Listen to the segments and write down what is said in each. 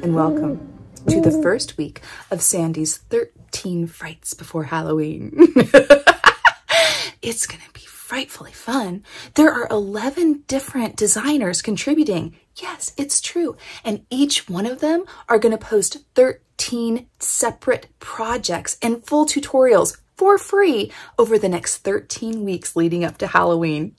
And welcome to the first week of Sandy's 13 Frights Before Halloween. It's gonna be frightfully fun. There are 11 different designers contributing. Yes, it's true. And each one of them are gonna post 13 separate projects and full tutorials for free over the next 13 weeks leading up to Halloween.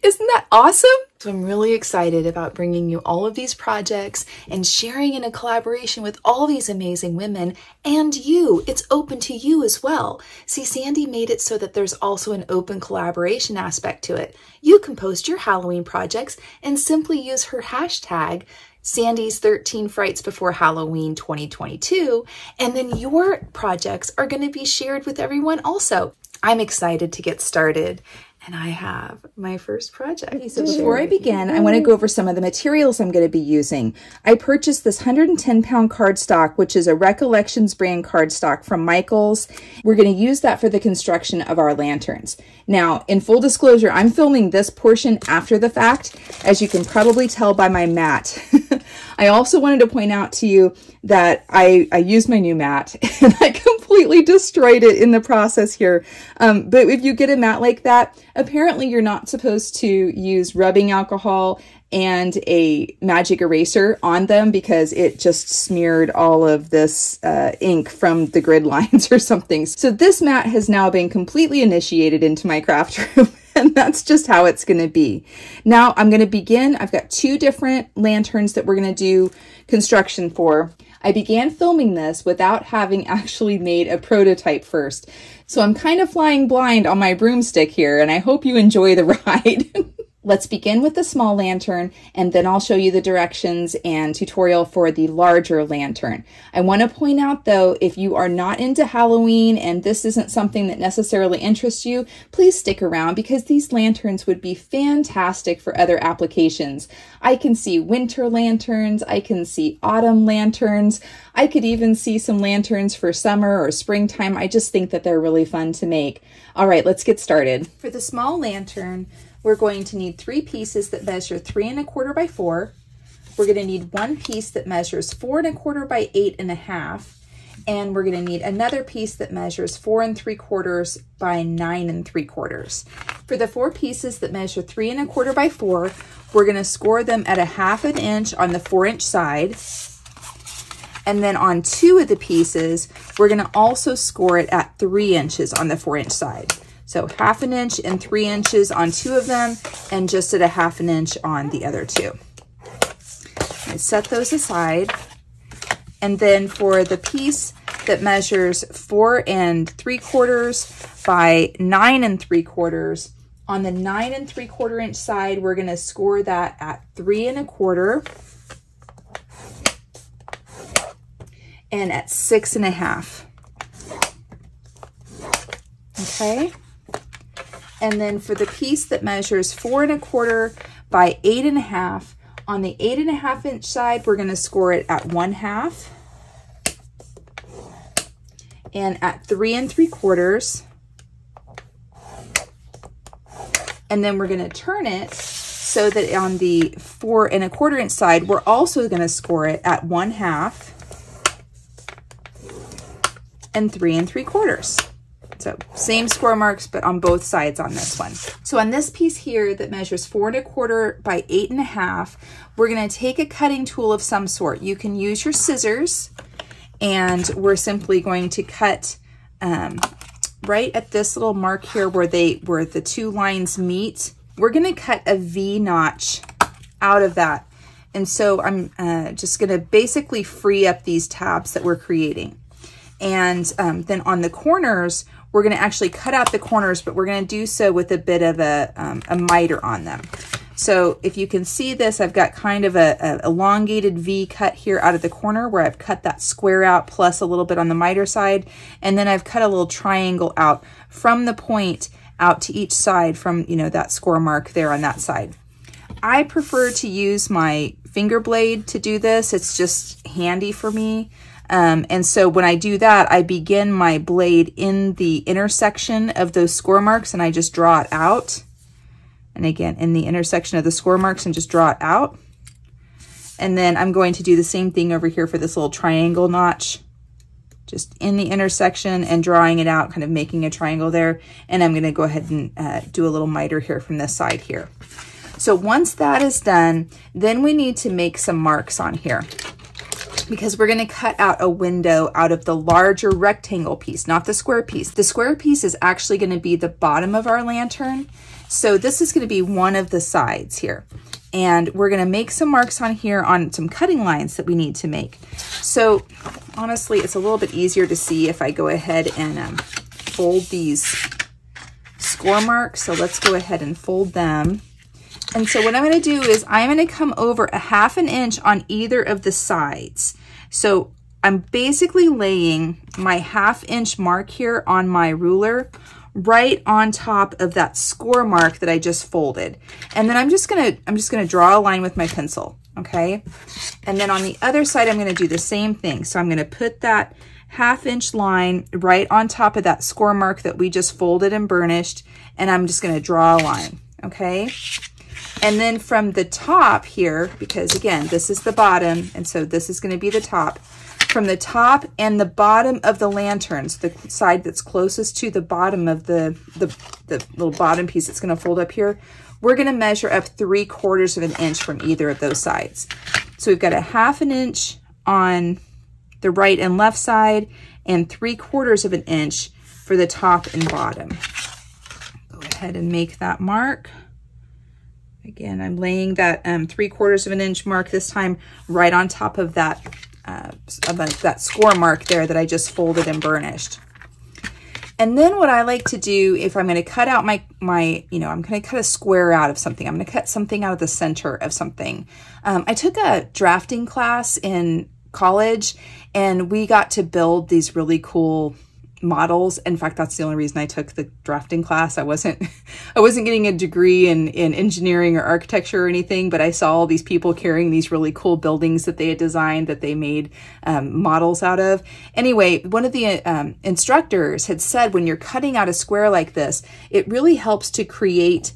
Isn't that awesome? So I'm really excited about bringing you all of these projects and sharing in a collaboration with all these amazing women and you. It's open to you as well. See, Sandy made it so that there's also an open collaboration aspect to it. You can post your Halloween projects and simply use her hashtag Sandy's 13 Frights Before Halloween 2022, and then your projects are going to be shared with everyone also. I'm excited to get started. And I have my first project. Okay, so before I begin, I want to go over some of the materials I'm going to be using. I purchased this 110-pound cardstock, which is a Recollections brand cardstock from Michaels. We're going to use that for the construction of our lanterns. Now, in full disclosure, I'm filming this portion after the fact, as you can probably tell by my mat. I also wanted to point out to you that I used my new mat and I completely destroyed it in the process here. But if you get a mat like that, apparently you're not supposed to use rubbing alcohol and a magic eraser on them because it just smeared all of this ink from the grid lines or something. So this mat has now been completely initiated into my craft room. And that's just how it's going to be. Now I'm going to begin. I've got 2 different lanterns that we're going to do construction for. I began filming this without having actually made a prototype first. So I'm kind of flying blind on my broomstick here, and I hope you enjoy the ride. Let's begin with the small lantern, and then I'll show you the directions and tutorial for the larger lantern. I want to point out though, if you are not into Halloween and this isn't something that necessarily interests you, please stick around because these lanterns would be fantastic for other applications. I can see winter lanterns, I can see autumn lanterns, I could even see some lanterns for summer or springtime. I just think that they're really fun to make. All right, let's get started. For the small lantern, we're going to need 3 pieces that measure 3 1/4 by 4. We're going to need 1 piece that measures 4 1/4 by 8 1/2. And we're going to need another piece that measures 4 3/4 by 9 3/4. For the 4 pieces that measure 3 1/4 by 4, we're going to score them at 1/2 inch on the 4-inch side. And then on 2 of the pieces, we're going to also score it at 3 inches on the 4-inch side. So 1/2 inch and 3 inches on 2 of them, and just at 1/2 inch on the other 2. I set those aside. And then for the piece that measures 4 3/4 by 9 3/4, on the 9 3/4 inch side, we're going to score that at 3 1/4 and at 6 1/2. Okay. And then for the piece that measures 4 1/4 by 8 1/2, on the 8 1/2 inch side, we're going to score it at 1/2 and at 3 3/4. And then we're going to turn it so that on the 4 1/4 inch side, we're also going to score it at 1/2 and 3 3/4. So same score marks, but on both sides on this one. So on this piece here that measures 4 1/4 by 8 1/2, we're going to take a cutting tool of some sort. You can use your scissors, and we're simply going to cut right at this little mark here where the 2 lines meet we're gonna cut a V notch out of that. And so I'm just gonna basically free up these tabs that we're creating. And then on the corners, we're gonna actually cut out the corners, but we're gonna do so with a bit of a miter on them. So if you can see this, I've got kind of a elongated V cut here out of the corner where I've cut that square out plus a little bit on the miter side. And then I've cut a little triangle out from the point out to each side from, you know, that score mark there on that side. I prefer to use my finger blade to do this. It's just handy for me. And so when I do that, I begin my blade in the intersection of those score marks and I just draw it out. And again, in the intersection of the score marks and just draw it out. And then I'm going to do the same thing over here for this little triangle notch, just in the intersection and drawing it out, kind of making a triangle there. And I'm gonna go ahead and do a little miter here from this side here. So once that is done, then we need to make some marks on here, because we're gonna cut out a window out of the larger rectangle piece, not the square piece. The square piece is actually gonna be the bottom of our lantern. So this is gonna be one of the sides here. And we're gonna make some marks on here on some cutting lines that we need to make. So honestly, it's a little bit easier to see if I go ahead and fold these score marks. So let's go ahead and fold them. And so what I'm gonna do is I'm gonna come over a 1/2 inch on either of the sides. So I'm basically laying my 1/2 inch mark here on my ruler right on top of that score mark that I just folded. And then I'm just gonna draw a line with my pencil, okay? And then on the other side, I'm gonna do the same thing. So I'm gonna put that 1/2 inch line right on top of that score mark that we just folded and burnished, and I'm just gonna draw a line, okay? And then from the top here, because again, this is the bottom, and so this is gonna be the top, from the top and the bottom of the lanterns, the side that's closest to the bottom of the little bottom piece that's gonna fold up here, we're gonna measure up 3/4 of an inch from either of those sides. So we've got a 1/2 inch on the right and left side and 3/4 of an inch for the top and bottom. Go ahead and make that mark. Again, I'm laying that 3/4 of an inch mark this time right on top of that score mark there that I just folded and burnished. And then what I like to do, if I'm going to cut out I'm going to cut a square out of something. I'm going to cut something out of the center of something. I took a drafting class in college and we got to build these really cool models. In fact, that's the only reason I took the drafting class. I wasn't getting a degree in engineering or architecture or anything, but I saw all these people carrying these really cool buildings that they had designed that they made models out of. Anyway, one of the instructors had said when you're cutting out a square like this, it really helps to create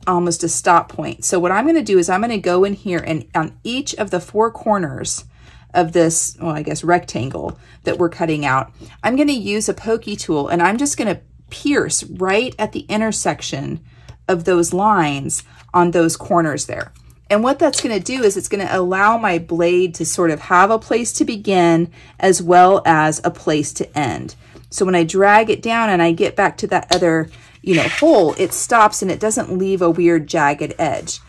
almost a stop point. So what I'm going to do is I'm going to go in here and on each of the 4 corners of this, well, I guess rectangle that we're cutting out, I'm going to use a pokey tool and I'm just going to pierce right at the intersection of those lines on those corners there. And what that's going to do is it's going to allow my blade to sort of have a place to begin as well as a place to end. So when I drag it down and I get back to that other, hole, it stops and it doesn't leave a weird jagged edge.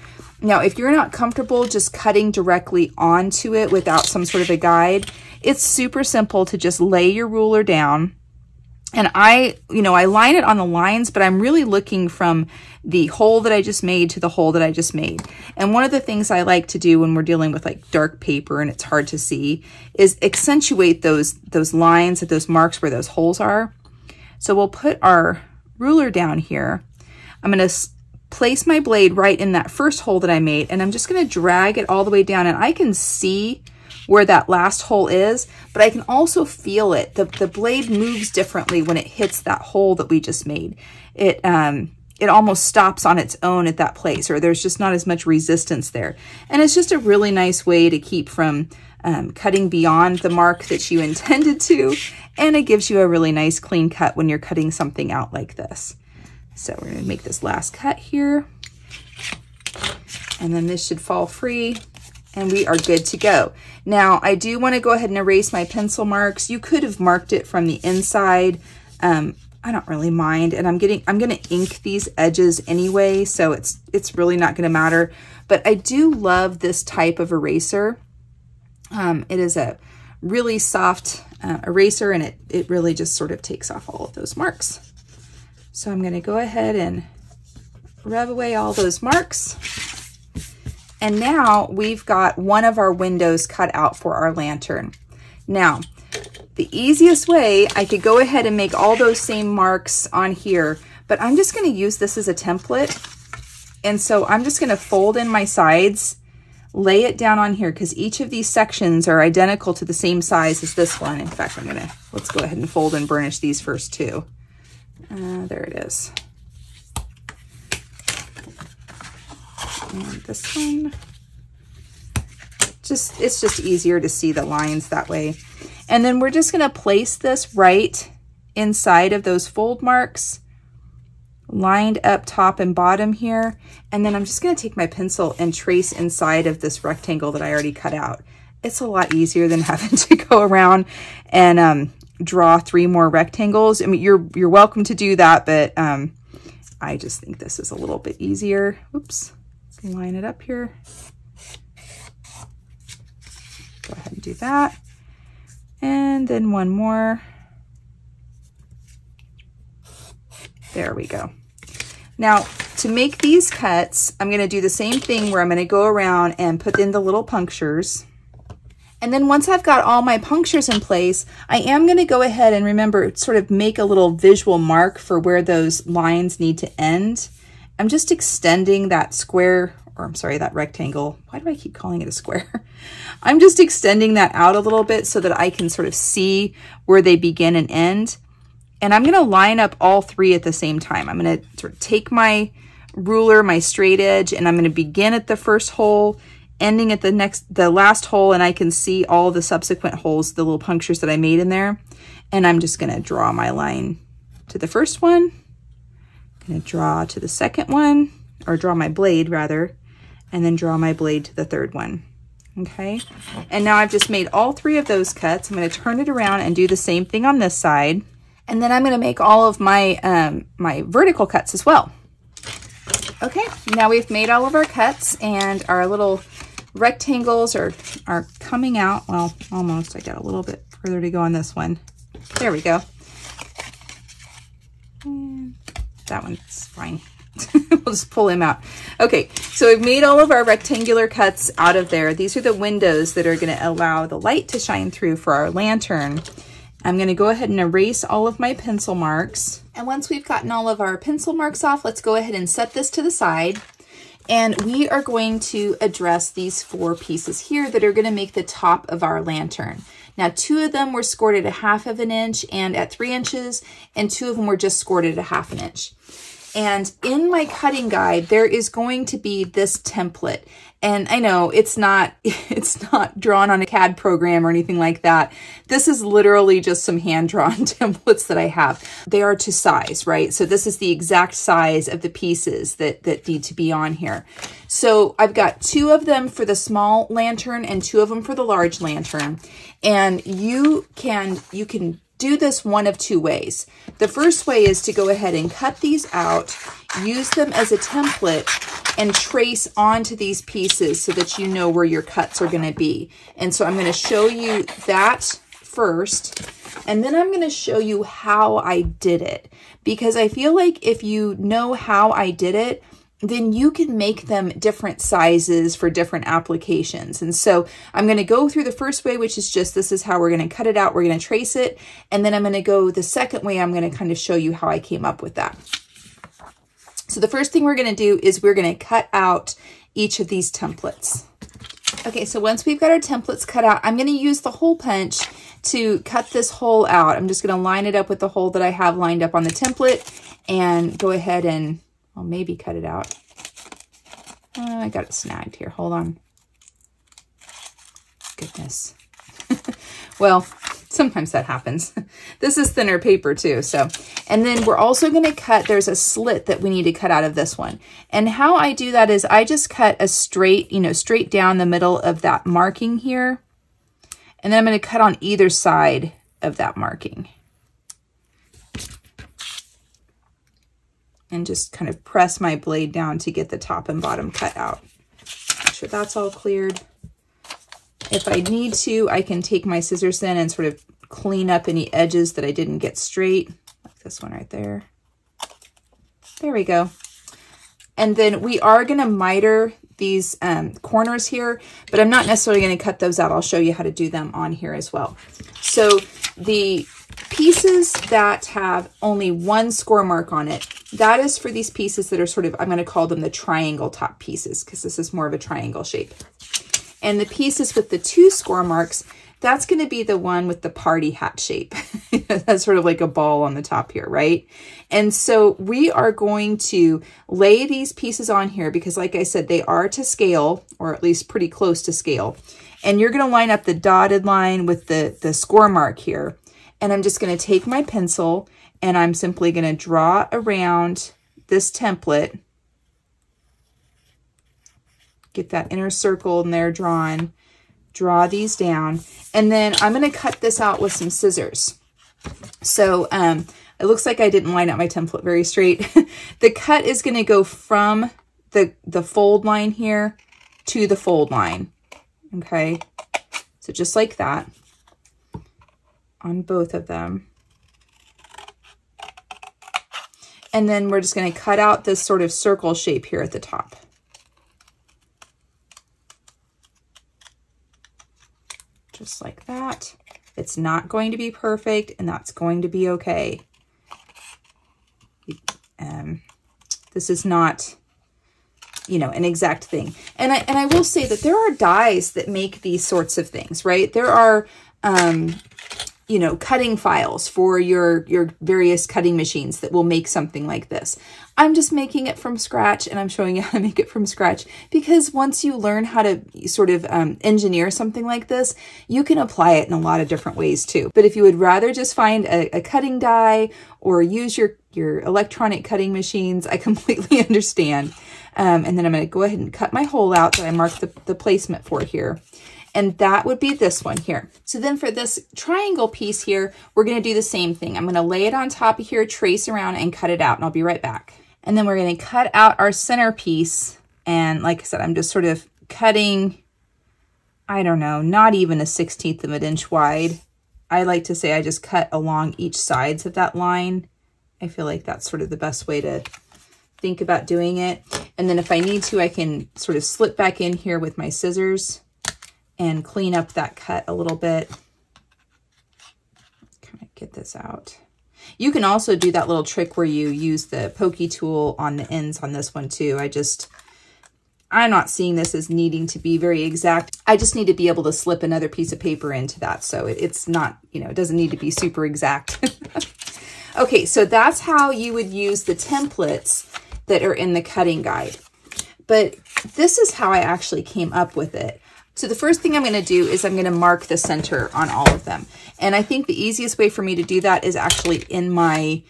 Now, if you're not comfortable just cutting directly onto it without some sort of a guide, it's super simple to just lay your ruler down. And I line it on the lines, but I'm really looking from the hole that I just made to the hole that I just made. And one of the things I like to do when we're dealing with like dark paper and it's hard to see is accentuate those lines, those marks where those holes are. So we'll put our ruler down here. I'm going to place my blade right in that first hole that I made, and I'm just going to drag it all the way down, and I can see where that last hole is, but I can also feel it. The blade moves differently when it hits that hole that we just made. It almost stops on its own at that place, or there's just not as much resistance there. And it's just a really nice way to keep from cutting beyond the mark that you intended to, and it gives you a really nice clean cut when you're cutting something out like this. So we're going to make this last cut here, and then this should fall free, and we are good to go. Now, I do want to go ahead and erase my pencil marks. You could have marked it from the inside. I don't really mind. And I'm gonna ink these edges anyway, so it's really not gonna matter. But I do love this type of eraser. It is a really soft eraser, and it really just sort of takes off all of those marks. So I'm gonna go ahead and rub away all those marks. And now we've got one of our windows cut out for our lantern. Now, the easiest way, I could go ahead and make all those same marks on here, but I'm just gonna use this as a template. And so I'm just gonna fold in my sides, lay it down on here, because each of these sections are identical to the same size as this one. In fact, let's go ahead and fold and burnish these first too. There it is. And this one, it's just easier to see the lines that way. And then we're just gonna place this right inside of those fold marks, lined up top and bottom here. And then I'm just gonna take my pencil and trace inside of this rectangle that I already cut out. It's a lot easier than having to go around and draw 3 more rectangles. I mean, you're welcome to do that, but I just think this is a little bit easier. Oops. Line it up here. Go ahead and do that. And then one more. There we go. Now, to make these cuts, I'm going to do the same thing where I'm going to go around and put in the little punctures. And then once I've got all my punctures in place, I am going to go ahead and remember, sort of make a little visual mark for where those lines need to end. I'm just extending that square, or I'm sorry, that rectangle. Why do I keep calling it a square? I'm just extending that out a little bit so that I can sort of see where they begin and end. And I'm going to line up all 3 at the same time. I'm going to sort of take my ruler, my straight edge, and I'm going to begin at the first hole, ending at the last hole, and I can see all the subsequent holes, the little punctures that I made in there. And I'm just going to draw my line to the first one. I'm going to draw to the second one, or draw my blade rather, and then draw my blade to the third one. Okay, and now I've just made all 3 of those cuts. I'm going to turn it around and do the same thing on this side. And then I'm going to make all of my my vertical cuts as well. Okay, now we've made all of our cuts, and our little rectangles are coming out. Well, almost. I got a little bit further to go on this one. There we go. And that one's fine. We'll just pull him out. Okay, so we've made all of our rectangular cuts out of there. These are the windows that are going to allow the light to shine through for our lantern. I'm going to go ahead and erase all of my pencil marks. And once we've gotten all of our pencil marks off, let's go ahead and set this to the side. And we are going to address these 4 pieces here that are going to make the top of our lantern. Now, 2 of them were scored at 1/2 of an inch and at 3 inches, and 2 of them were just scored at 1/2 an inch. And in my cutting guide, there is going to be this template. And I know it's not drawn on a CAD program or anything like that. This is literally just some hand-drawn templates that I have. They are to size, right? So this is the exact size of the pieces that need to be on here. So I've got 2 of them for the small lantern and 2 of them for the large lantern. And you can do this one of 2 ways. The first way is to go ahead and cut these out, use them as a template, and trace onto these pieces so that you know where your cuts are going to be. And so I'm going to show you that first, and then I'm going to show you how I did it. Because I feel like if you know how I did it, then you can make them different sizes for different applications. And so I'm going to go through the first way, which is just, this is how we're going to cut it out. We're going to trace it. And then I'm going to go the second way. I'm going to kind of show you how I came up with that. So the first thing we're going to do is we're going to cut out each of these templates. Okay, so once we've got our templates cut out, I'm going to use the hole punch to cut this hole out. I'm just going to line it up with the hole that I have lined up on the template and go ahead and, well, maybe cut it out. I got it snagged here. Hold on. Goodness. Well, sometimes that happens. This is thinner paper too. So, and then we're also going to cut, there's a slit that we need to cut out of this one. And how I do that is I just cut a straight, straight down the middle of that marking here. And then I'm going to cut on either side of that marking. and just kind of press my blade down to get the top and bottom cut out. Make sure that's all cleared. If I need to, I can take my scissors in and sort of clean up any edges that I didn't get straight, like this one right there. There we go. And then we are going to miter these corners here, but I'm not necessarily going to cut those out. I'll show you how to do them on here as well. So the pieces that have only one score mark on it, that is for these pieces that are sort of, I'm going to call them the triangle top pieces, because this is more of a triangle shape. And the pieces with the 2 score marks, that's going to be the one with the party hat shape. That's sort of like a ball on the top here, right? And so we are going to lay these pieces on here because, like I said, they are to scale, or at least pretty close to scale. And you're going to line up the dotted line with the score mark here. And I'm just going to take my pencil and I'm simply going to draw around this template. Get that inner circle in there drawn. Draw these down, and then I'm going to cut this out with some scissors. So it looks like I didn't line up my template very straight. The cut is going to go from the fold line here to the fold line. Okay, so just like that on both of them. And then we're just going to cut out this sort of circle shape here at the top. Just like that. It's not going to be perfect, and that's going to be okay. This is not, you know, an exact thing. And I will say that there are dies that make these sorts of things, right? There are, you know, cutting files for your various cutting machines that will make something like this. I'm just making it from scratch, and I'm showing you how to make it from scratch because once you learn how to sort of engineer something like this, you can apply it in a lot of different ways too. But if you would rather just find a cutting die or use your electronic cutting machines, I completely understand. And then I'm going to go ahead and cut my hole out that I marked the placement for here. And that would be this one here. So then for this triangle piece here, we're going to do the same thing. I'm going to lay it on top of here, trace around, and cut it out, and I'll be right back. And then we're going to cut out our center piece. And like I said, I'm just sort of cutting, I don't know, not even a 1/16 of an inch wide. I like to say I just cut along each sides of that line. I feel like that's sort of the best way to think about doing it. And then if I need to, I can sort of slip back in here with my scissors and clean up that cut a little bit. Kind of get this out. You can also do that little trick where you use the pokey tool on the ends on this one too. I'm not seeing this as needing to be very exact. I just need to be able to slip another piece of paper into that. So it's not, you know, it doesn't need to be super exact. Okay, so that's how you would use the templates that are in the cutting guide. But this is how I actually came up with it. So the first thing I'm going to do is I'm going to mark the center on all of them. And I think the easiest way for me to do that is actually in my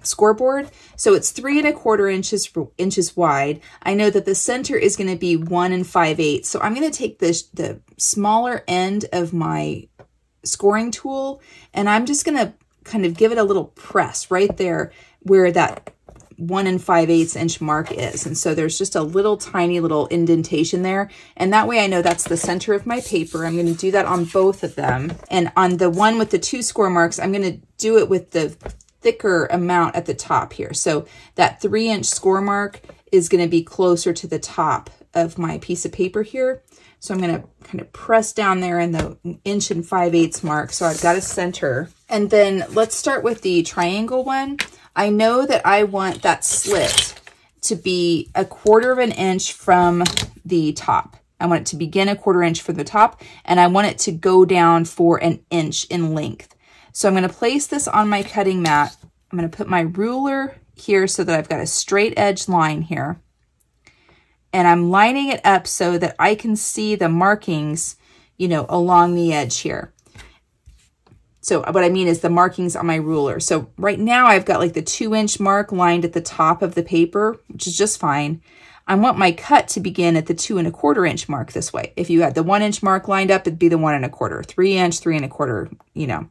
scoreboard. So it's 3 1/4 inches wide. I know that the center is going to be 1 5/8. So I'm going to take the smaller end of my scoring tool, and I'm just going to kind of give it a little press right there where that 1 5/8 inch mark is. And so there's just a little tiny little indentation there. And that way I know that's the center of my paper. I'm going to do that on both of them. And on the one with the 2 score marks, I'm going to do it with the thicker amount at the top here. So that 3-inch score mark is going to be closer to the top of my piece of paper here. So I'm going to kind of press down there in the 1 5/8 mark. So I've got a center. And then let's start with the triangle one. I know that I want that slit to be 1/4 inch from the top. I want it to begin 1/4 inch from the top, and I want it to go down for 1 inch in length. So I'm going to place this on my cutting mat. I'm going to put my ruler here so that I've got a straight edge line here. And I'm lining it up so that I can see the markings, you know, along the edge here. So what I mean is the markings on my ruler. So right now I've got like the 2-inch mark lined at the top of the paper, which is just fine. I want my cut to begin at the 2 1/4 inch mark this way. If you had the 1 inch mark lined up, it'd be the 1 1/4, 3 inch, 3 1/4, you know.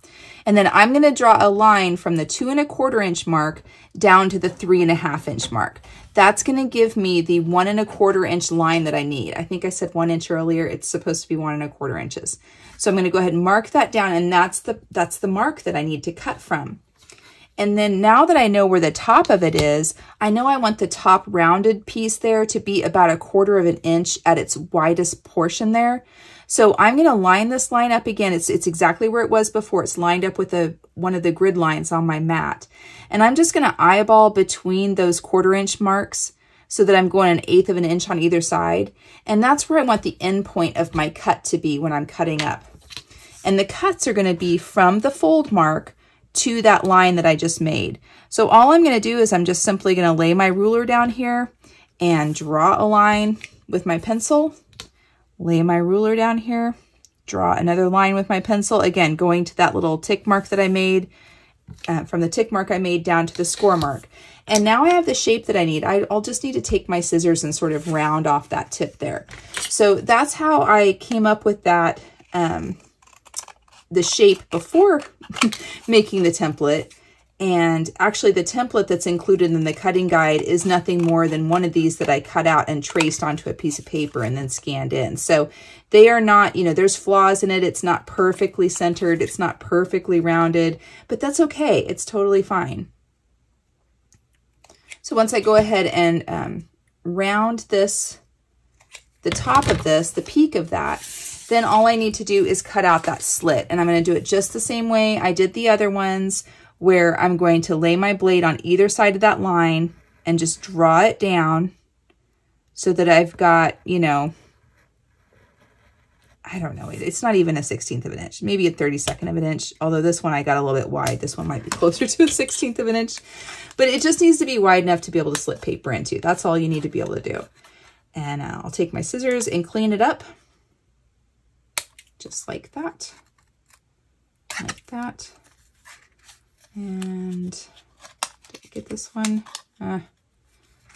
And then I'm going to draw a line from the 2 1/4 inch mark down to the 3 1/2 inch mark. That's going to give me the 1 1/4 inch line that I need. I think I said 1 inch earlier. It's supposed to be 1 1/4 inches. So I'm going to go ahead and mark that down, and that's the mark that I need to cut from. And then now that I know where the top of it is, I know I want the top rounded piece there to be about 1/4 inch at its widest portion there. So I'm going to line this line up again. It's exactly where it was before. It's lined up with one of the grid lines on my mat. And I'm just going to eyeball between those 1/4 inch marks so that I'm going 1/8 inch on either side. And that's where I want the end point of my cut to be when I'm cutting up. And the cuts are going to be from the fold mark to that line that I just made. So all I'm going to do is I'm just simply going to lay my ruler down here and draw a line with my pencil, lay my ruler down here, draw another line with my pencil, again, going to that little tick mark that I made, from the tick mark I made down to the score mark. And now I have the shape that I need. I'll just need to take my scissors and sort of round off that tip there. So that's how I came up with that, the shape before making the template. And actually the template that's included in the cutting guide is nothing more than one of these that I cut out and traced onto a piece of paper and then scanned in. So they are not, you know, there's flaws in it. It's not perfectly centered. It's not perfectly rounded, but that's okay. It's totally fine. So once I go ahead and round this, the top of this, the peak of that, then all I need to do is cut out that slit. And I'm going to do it just the same way I did the other ones, where I'm going to lay my blade on either side of that line and just draw it down so that I've got, you know, I don't know, it's not even 1/16 inch, maybe 1/32 inch, although this one I got a little bit wide. This one might be closer to 1/16 inch, but it just needs to be wide enough to be able to slip paper into. That's all you need to be able to do. And I'll take my scissors and clean it up. Just like that, and did I get this one?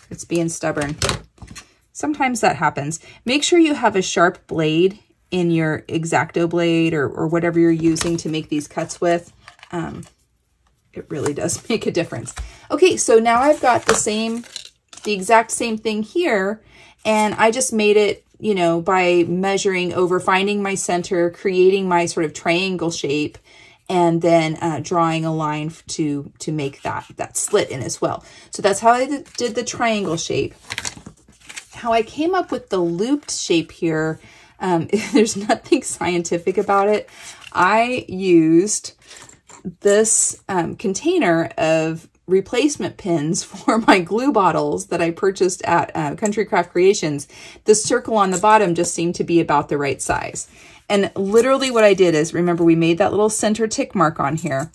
It's being stubborn. Sometimes that happens. Make sure you have a sharp blade in your X-Acto blade or whatever you're using to make these cuts with. It really does make a difference. Okay, so now I've got the exact same thing here, and I just made it, you know, by measuring over, finding my center, creating my sort of triangle shape, and then drawing a line to make that slit in as well. So that's how I did the triangle shape. How I came up with the looped shape here, there's nothing scientific about it. I used this container of replacement pins for my glue bottles that I purchased at Country Craft Creations. The circle on the bottom just seemed to be about the right size. And literally what I did is, remember we made that little center tick mark on here.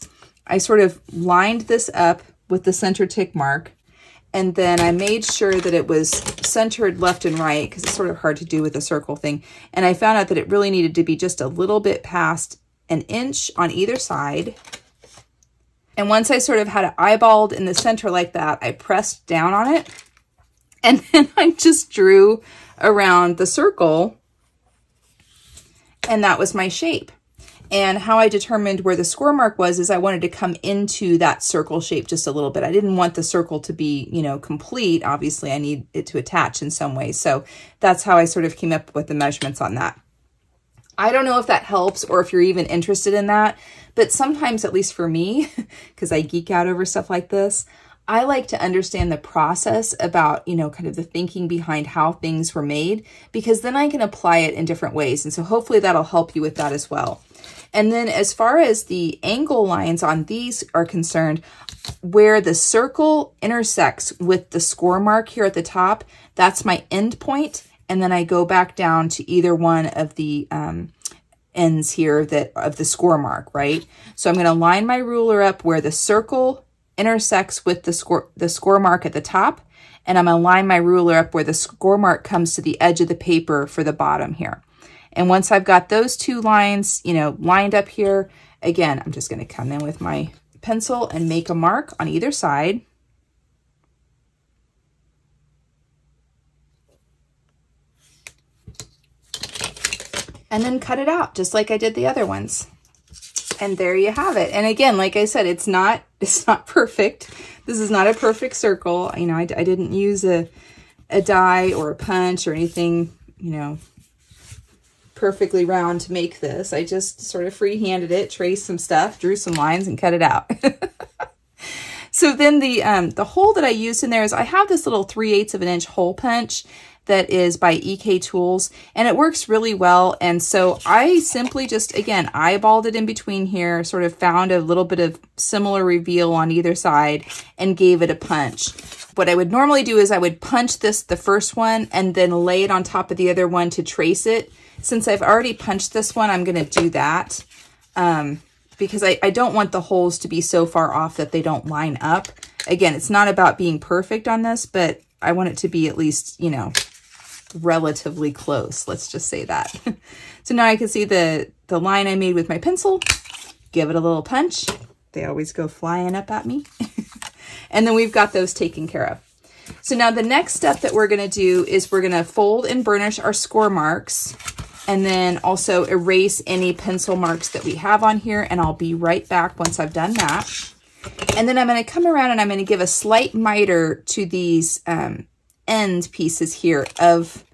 I sort of lined this up with the center tick mark, and then I made sure that it was centered left and right, because it's sort of hard to do with the circle thing. And I found out that it really needed to be just a little bit past 1 inch on either side. And once I sort of had it eyeballed in the center like that, I pressed down on it, and then I just drew around the circle, and that was my shape. And how I determined where the score mark was is I wanted to come into that circle shape just a little bit. I didn't want the circle to be, you know, complete. Obviously, I need it to attach in some way. So that's how I sort of came up with the measurements on that. I don't know if that helps or if you're even interested in that, but sometimes, at least for me, because I geek out over stuff like this, I like to understand the process about, you know, kind of the thinking behind how things were made, because then I can apply it in different ways. And so hopefully that'll help you with that as well. And then as far as the angle lines on these are concerned, where the circle intersects with the score mark here at the top, that's my end point. And then I go back down to either one of the ends here of the score mark, right? So I'm going to line my ruler up where the circle intersects with the score mark at the top, and I'm going to line my ruler up where the score mark comes to the edge of the paper for the bottom here. And once I've got those two lines, you know, lined up here, again, I'm just going to come in with my pencil and make a mark on either side. and then cut it out just like I did the other ones. And there you have it. And again, like I said, it's not perfect. This is not a perfect circle. You know, I didn't use a die or a punch or anything, you know, perfectly round to make this. I just sort of free-handed it, traced some stuff, drew some lines, and cut it out. So then the hole that I used in there is I have this little 3/8 of an inch hole punch that is by EK Tools, and it works really well. And so I simply just, again, eyeballed it in between here, sort of found a little bit of similar reveal on either side and gave it a punch. What I would normally do is I would punch the first one and then lay it on top of the other one to trace it. Since I've already punched this one, I'm going to do that because I don't want the holes to be so far off that they don't line up. Again, it's not about being perfect on this, but I want it to be at least, you know, relatively close. Let's just say that. So now I can see the line I made with my pencil, give it a little punch. They always go flying up at me. And then we've got those taken care of. So now the next step that we're going to do is we're going to fold and burnish our score marks and then also erase any pencil marks that we have on here. And I'll be right back once I've done that. And then I'm going to come around and I'm going to give a slight miter to these end pieces here of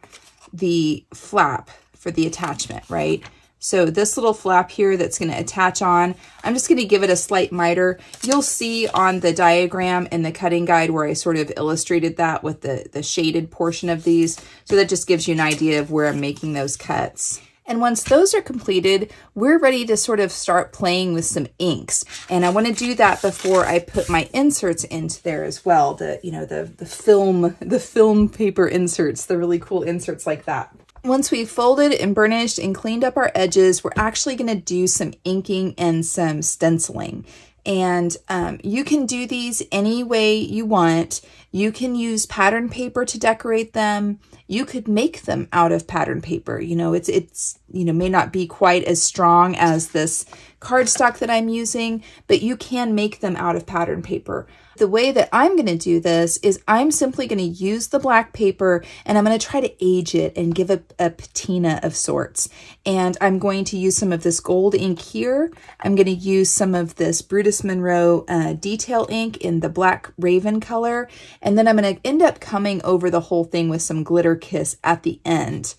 the flap for the attachment, right? So this little flap here that's going to attach on, I'm just going to give it a slight miter. You'll see on the diagram in the cutting guide where I sort of illustrated that with the shaded portion of these. So that just gives you an idea of where I'm making those cuts. And once those are completed, we're ready to sort of start playing with some inks. And I want to do that before I put my inserts into there as well. The film paper inserts, the really cool inserts like that. Once we've folded and burnished and cleaned up our edges, we're actually going to do some inking and some stenciling. And you can do these any way you want. You can use pattern paper to decorate them. You could make them out of pattern paper. You know, it's you know, may not be quite as strong as this cardstock that I'm using, but you can make them out of pattern paper. The way that I'm going to do this is I'm simply going to use the black paper and I'm going to try to age it and give a patina of sorts. And I'm going to use some of this gold ink here. I'm going to use some of this Brutus Monroe detail ink in the black raven color. And then I'm going to end up coming over the whole thing with some glitter kiss at the end.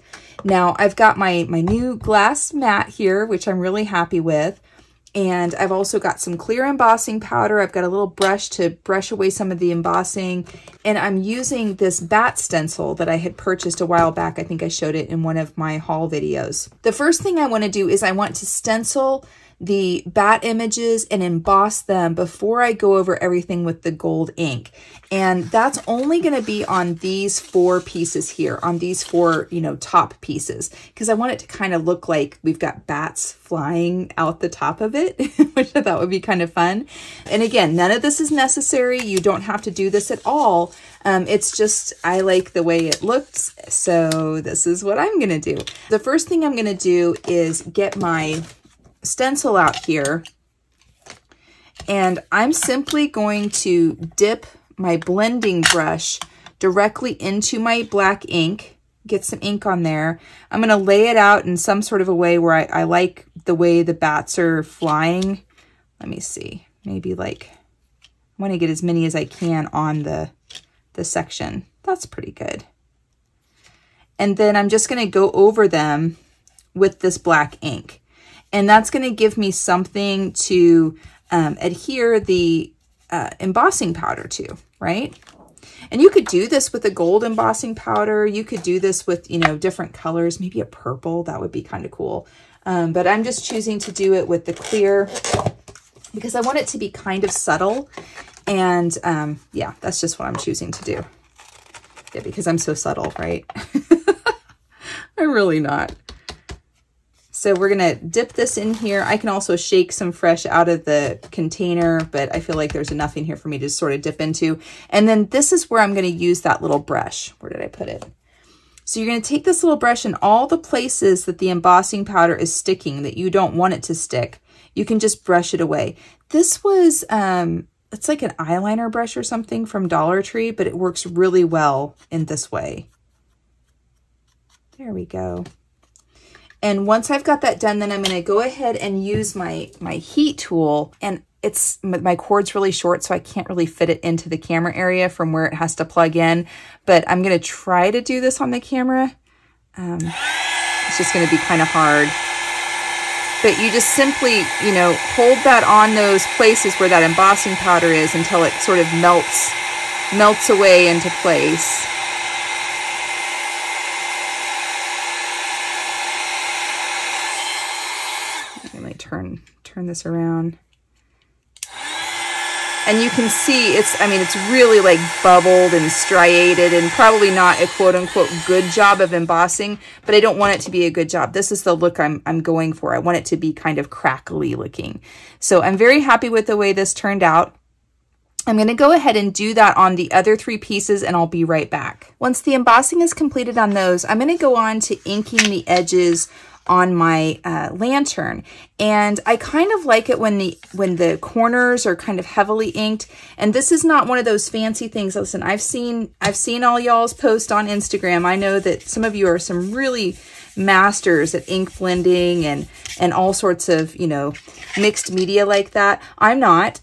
Now I've got my new glass mat here, which I'm really happy with. And I've also got some clear embossing powder. I've got a little brush to brush away some of the embossing. And I'm using this bat stencil that I had purchased a while back. I think I showed it in one of my haul videos. The first thing I want to do is I want to stencil the bat images and emboss them before I go over everything with the gold ink. And that's only going to be on these 4 pieces here, on these 4, you know, top pieces, because I want it to kind of look like we've got bats flying out the top of it, which I thought would be kind of fun. And again, none of this is necessary. You don't have to do this at all. It's just, I like the way it looks. So this is what I'm going to do. The first thing I'm going to do is get my stencil out here, and I'm simply going to dip my blending brush directly into my black ink, get some ink on there. I'm going to lay it out in some sort of a way where I like the way the bats are flying. Let me see, maybe like, I want to get as many as I can on the section. That's pretty good. And then I'm just going to go over them with this black ink. And that's going to give me something to adhere the embossing powder to, right? And you could do this with a gold embossing powder. You could do this with, you know, different colors, maybe a purple. That would be kind of cool. But I'm just choosing to do it with the clear because I want it to be kind of subtle. And yeah, that's just what I'm choosing to do. Yeah, because I'm so subtle, right? I'm really not. So we're going to dip this in here. I can also shake some fresh out of the container, but I feel like there's enough in here for me to sort of dip into. And then this is where I'm going to use that little brush. Where did I put it? So you're going to take this little brush and all the places that the embossing powder is sticking that you don't want it to stick, you can just brush it away. This was, it's like an eyeliner brush or something from Dollar Tree, but it works really well in this way. There we go. And once I've got that done, then I'm going to go ahead and use my heat tool. And my cord's really short, so I can't really fit it into the camera area from where it has to plug in. But I'm going to try to do this on the camera. It's just going to be kind of hard. But you just simply, you know, hold that on those places where that embossing powder is until it sort of melts away into place. Let me turn this around. And you can see it's really like bubbled and striated and probably not a quote unquote good job of embossing, but I don't want it to be a good job. This is the look I'm going for. I want it to be kind of crackly looking. So I'm very happy with the way this turned out. I'm going to go ahead and do that on the other 3 pieces and I'll be right back. Once the embossing is completed on those, I'm going to go on to inking the edges on my lantern. And I kind of like it when the corners are kind of heavily inked. And this is not one of those fancy things. Listen, I've seen all y'all's posts on Instagram. I know that some of you are some really masters at ink blending and all sorts of, you know, mixed media like that. I'm not.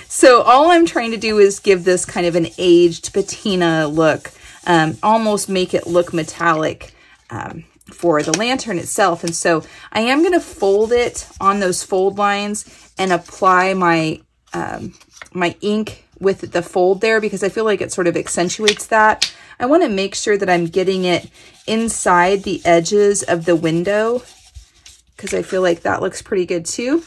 So all I'm trying to do is give this kind of an aged patina look, almost make it look metallic for the lantern itself. And so I am going to fold it on those fold lines and apply my my ink with the fold there because I feel like it sort of accentuates that. I want to make sure that I'm getting it inside the edges of the window because I feel like that looks pretty good too.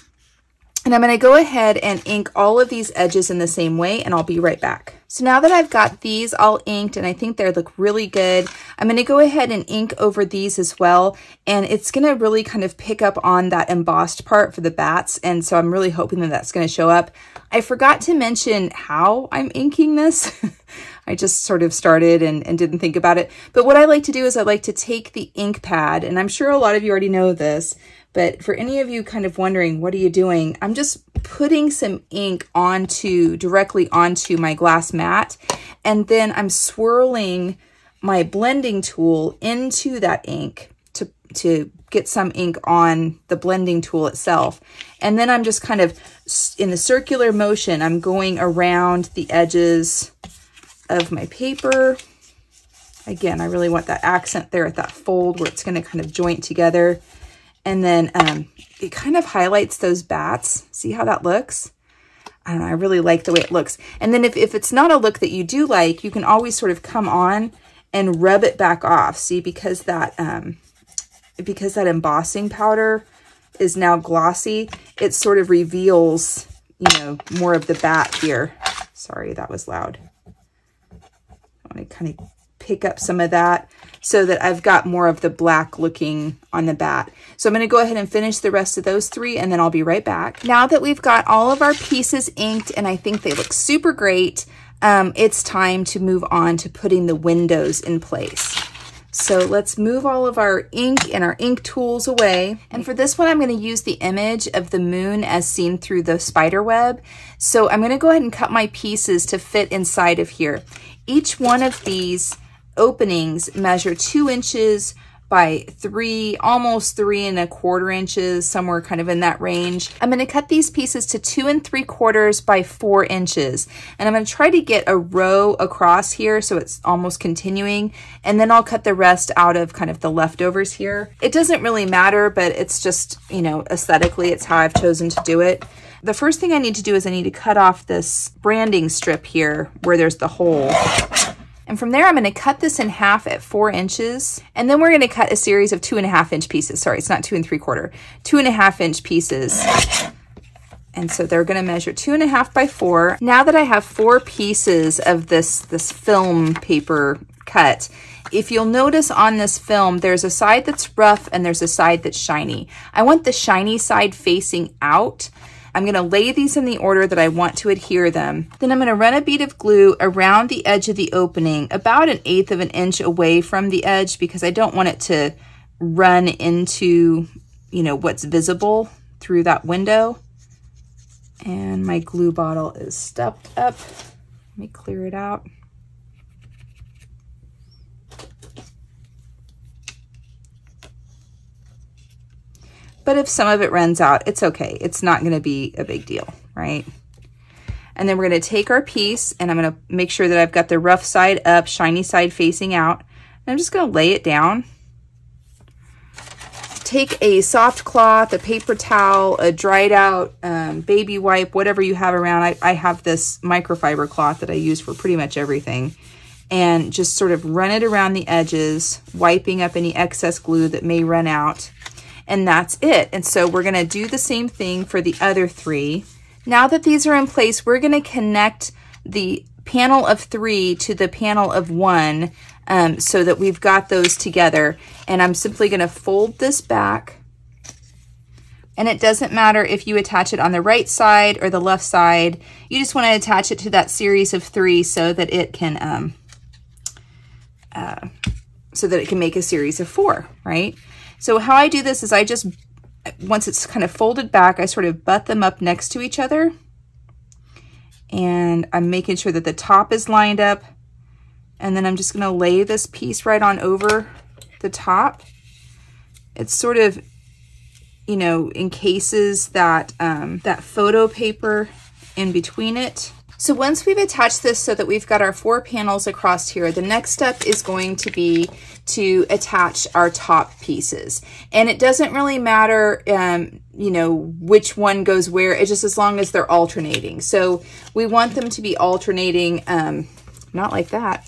And I'm going to go ahead and ink all of these edges in the same way, and I'll be right back. So now that I've got these all inked, and I think they look really good, I'm going to go ahead and ink over these as well. And it's going to really kind of pick up on that embossed part for the bats. And so I'm really hoping that that's going to show up. I forgot to mention how I'm inking this. I just sort of started and didn't think about it. But what I like to do is I like to take the ink pad, and I'm sure a lot of you already know this, but for any of you kind of wondering, what are you doing? I'm just putting some ink directly onto my glass mat, and then I'm swirling my blending tool into that ink to get some ink on the blending tool itself. And then I'm just kind of in a circular motion, I'm going around the edges of my paper. Again, I really want that accent there at that fold where it's going to kind of joint together. And then it kind of highlights those bats. See how that looks? I don't know, I really like the way it looks. And then if it's not a look that you do like, you can always sort of come on and rub it back off. See, because that embossing powder is now glossy, it sort of reveals, you know, more of the bat here. Sorry, that was loud. I want to kind of pick up some of that so that I've got more of the black looking on the bat. So I'm going to go ahead and finish the rest of those 3 and then I'll be right back. Now that we've got all of our pieces inked and I think they look super great, it's time to move on to putting the windows in place. So let's move all of our ink and our ink tools away. And for this one, I'm going to use the image of the moon as seen through the spider web. So I'm going to go ahead and cut my pieces to fit inside of here. Each one of these openings measure 2 inches by 3, almost 3 1/4 inches, somewhere kind of in that range. I'm going to cut these pieces to 2 3/4 by 4 inches. And I'm going to try to get a row across here so it's almost continuing. And then I'll cut the rest out of kind of the leftovers here. It doesn't really matter, but it's just, you know, aesthetically, it's how I've chosen to do it. The first thing I need to do is I need to cut off this branding strip here where there's the hole. And from there, I'm going to cut this in half at 4 inches. And then we're going to cut a series of 2 1/2 inch pieces. Sorry, it's not 2 3/4, 2 1/2 inch pieces. And so they're going to measure 2 1/2 by 4. Now that I have 4 pieces of this film paper cut, if you'll notice on this film, there's a side that's rough and there's a side that's shiny. I want the shiny side facing out. I'm going to lay these in the order that I want to adhere them. Then I'm going to run a bead of glue around the edge of the opening, about 1/8 of an inch away from the edge, because I don't want it to run into, you know, what's visible through that window. And my glue bottle is stuffed up. Let me clear it out. But if some of it runs out, it's okay. It's not going to be a big deal, right? And then we're going to take our piece, and I'm going to make sure that I've got the rough side up, shiny side facing out. And I'm just going to lay it down. Take a soft cloth, a paper towel, a dried out baby wipe, whatever you have around. I have this microfiber cloth that I use for pretty much everything. And just sort of run it around the edges, wiping up any excess glue that may run out. And that's it. And so we're going to do the same thing for the other 3. Now that these are in place, we're going to connect the panel of 3 to the panel of 1 so that we've got those together. And I'm simply going to fold this back. And it doesn't matter if you attach it on the right side or the left side. You just want to attach it to that series of 3 so that it can make a series of 4, right? So how I do this is I just, once it's kind of folded back, I sort of butt them up next to each other. And I'm making sure that the top is lined up. And then I'm just going to lay this piece right on over the top. It's sort of, you know, encases that, that photo paper in between it. So once we've attached this so that we've got our 4 panels across here, the next step is going to be to attach our top pieces. And it doesn't really matter, you know, which one goes where, it's just as long as they're alternating. So we want them to be alternating, not like that,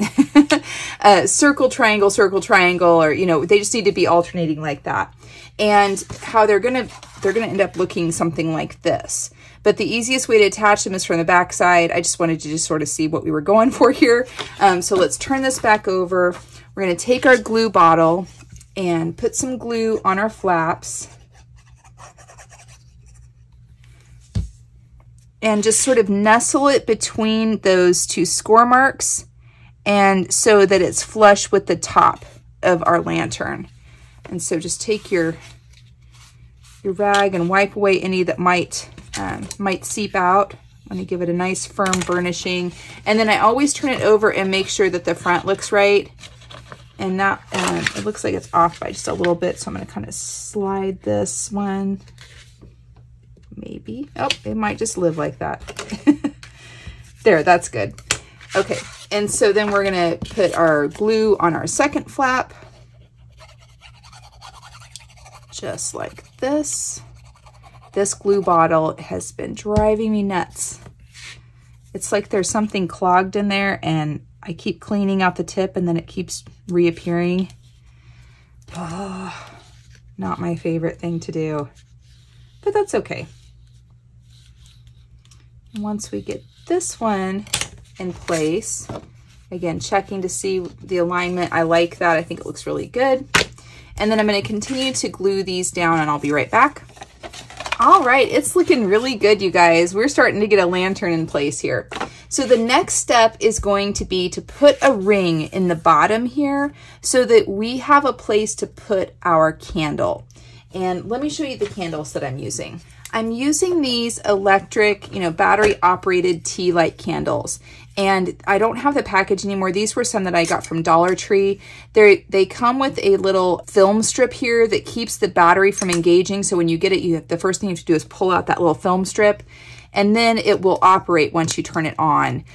circle, triangle, or, you know, they just need to be alternating like that. And how they're gonna end up looking something like this. But the easiest way to attach them is from the back side. I just wanted to just sort of see what we were going for here. So let's turn this back over. We're going to take our glue bottle and put some glue on our flaps. And just sort of nestle it between those 2 score marks, and so that it's flush with the top of our lantern. And so just take your rag and wipe away any that might seep out. I'm going to give it a nice firm burnishing. And then I always turn it over and make sure that the front looks right. And that, it looks like it's off by just a little bit. So I'm going to kind of slide this one. Maybe. Oh, it might just live like that. There, that's good. Okay. And so then we're going to put our glue on our second flap. Just like this. This glue bottle has been driving me nuts. It's like there's something clogged in there, and I keep cleaning out the tip and then it keeps reappearing. Oh, not my favorite thing to do, but that's okay. And once we get this one in place, again, checking to see the alignment. I like that. I think it looks really good. And then I'm going to continue to glue these down, and I'll be right back. All right, it's looking really good, you guys. We're starting to get a lantern in place here. So the next step is going to be to put a ring in the bottom here so that we have a place to put our candle. And let me show you the candles that I'm using. I'm using these electric, you know, battery operated tea light candles. And I don't have the package anymore. These were some that I got from Dollar Tree. They come with a little film strip here that keeps the battery from engaging. So when you get it, the first thing you have to do is pull out that little film strip, and then it will operate once you turn it on.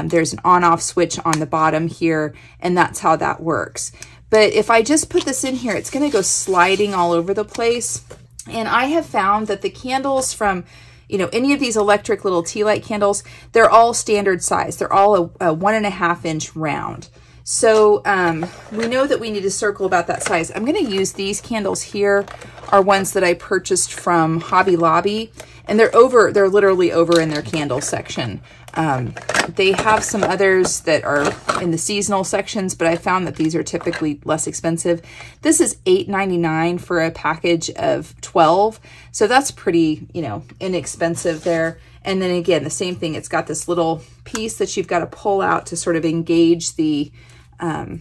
There's an on-off switch on the bottom here, and that's how that works. But if I just put this in here, it's going to go sliding all over the place. And I have found that the candles from, you know, any of these electric little tea light candles, they're all standard size. They're all a 1.5 inch round. So we know that we need a circle about that size. I'm going to use these candles here, are ones that I purchased from Hobby Lobby, and they're literally over in their candle section. They have some others that are in the seasonal sections, but I found that these are typically less expensive. This is $8.99 for a package of 12. So that's pretty, you know, inexpensive there. And then again, the same thing, it's got this little piece that you've got to pull out to sort of engage the, you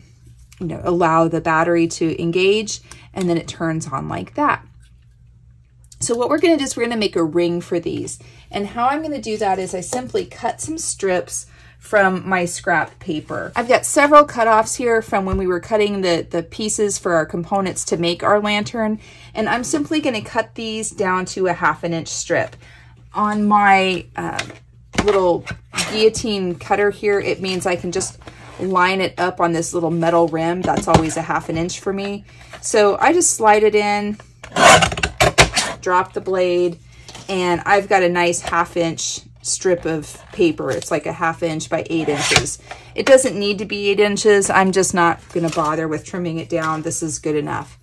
know, allow the battery to engage, and then it turns on like that. So what we're going to do is we're going to make a ring for these. And how I'm going to do that is I simply cut some strips from my scrap paper. I've got several cutoffs here from when we were cutting the pieces for our components to make our lantern, and I'm simply going to cut these down to a 1/2 inch strip. On my little guillotine cutter here, it means I can just line it up on this little metal rim. That's always a 1/2 inch for me. So I just slide it in, drop the blade, and I've got a nice 1/2 inch strip of paper. It's like a 1/2 inch by 8 inches. It doesn't need to be 8 inches. I'm just not going to bother with trimming it down. This is good enough.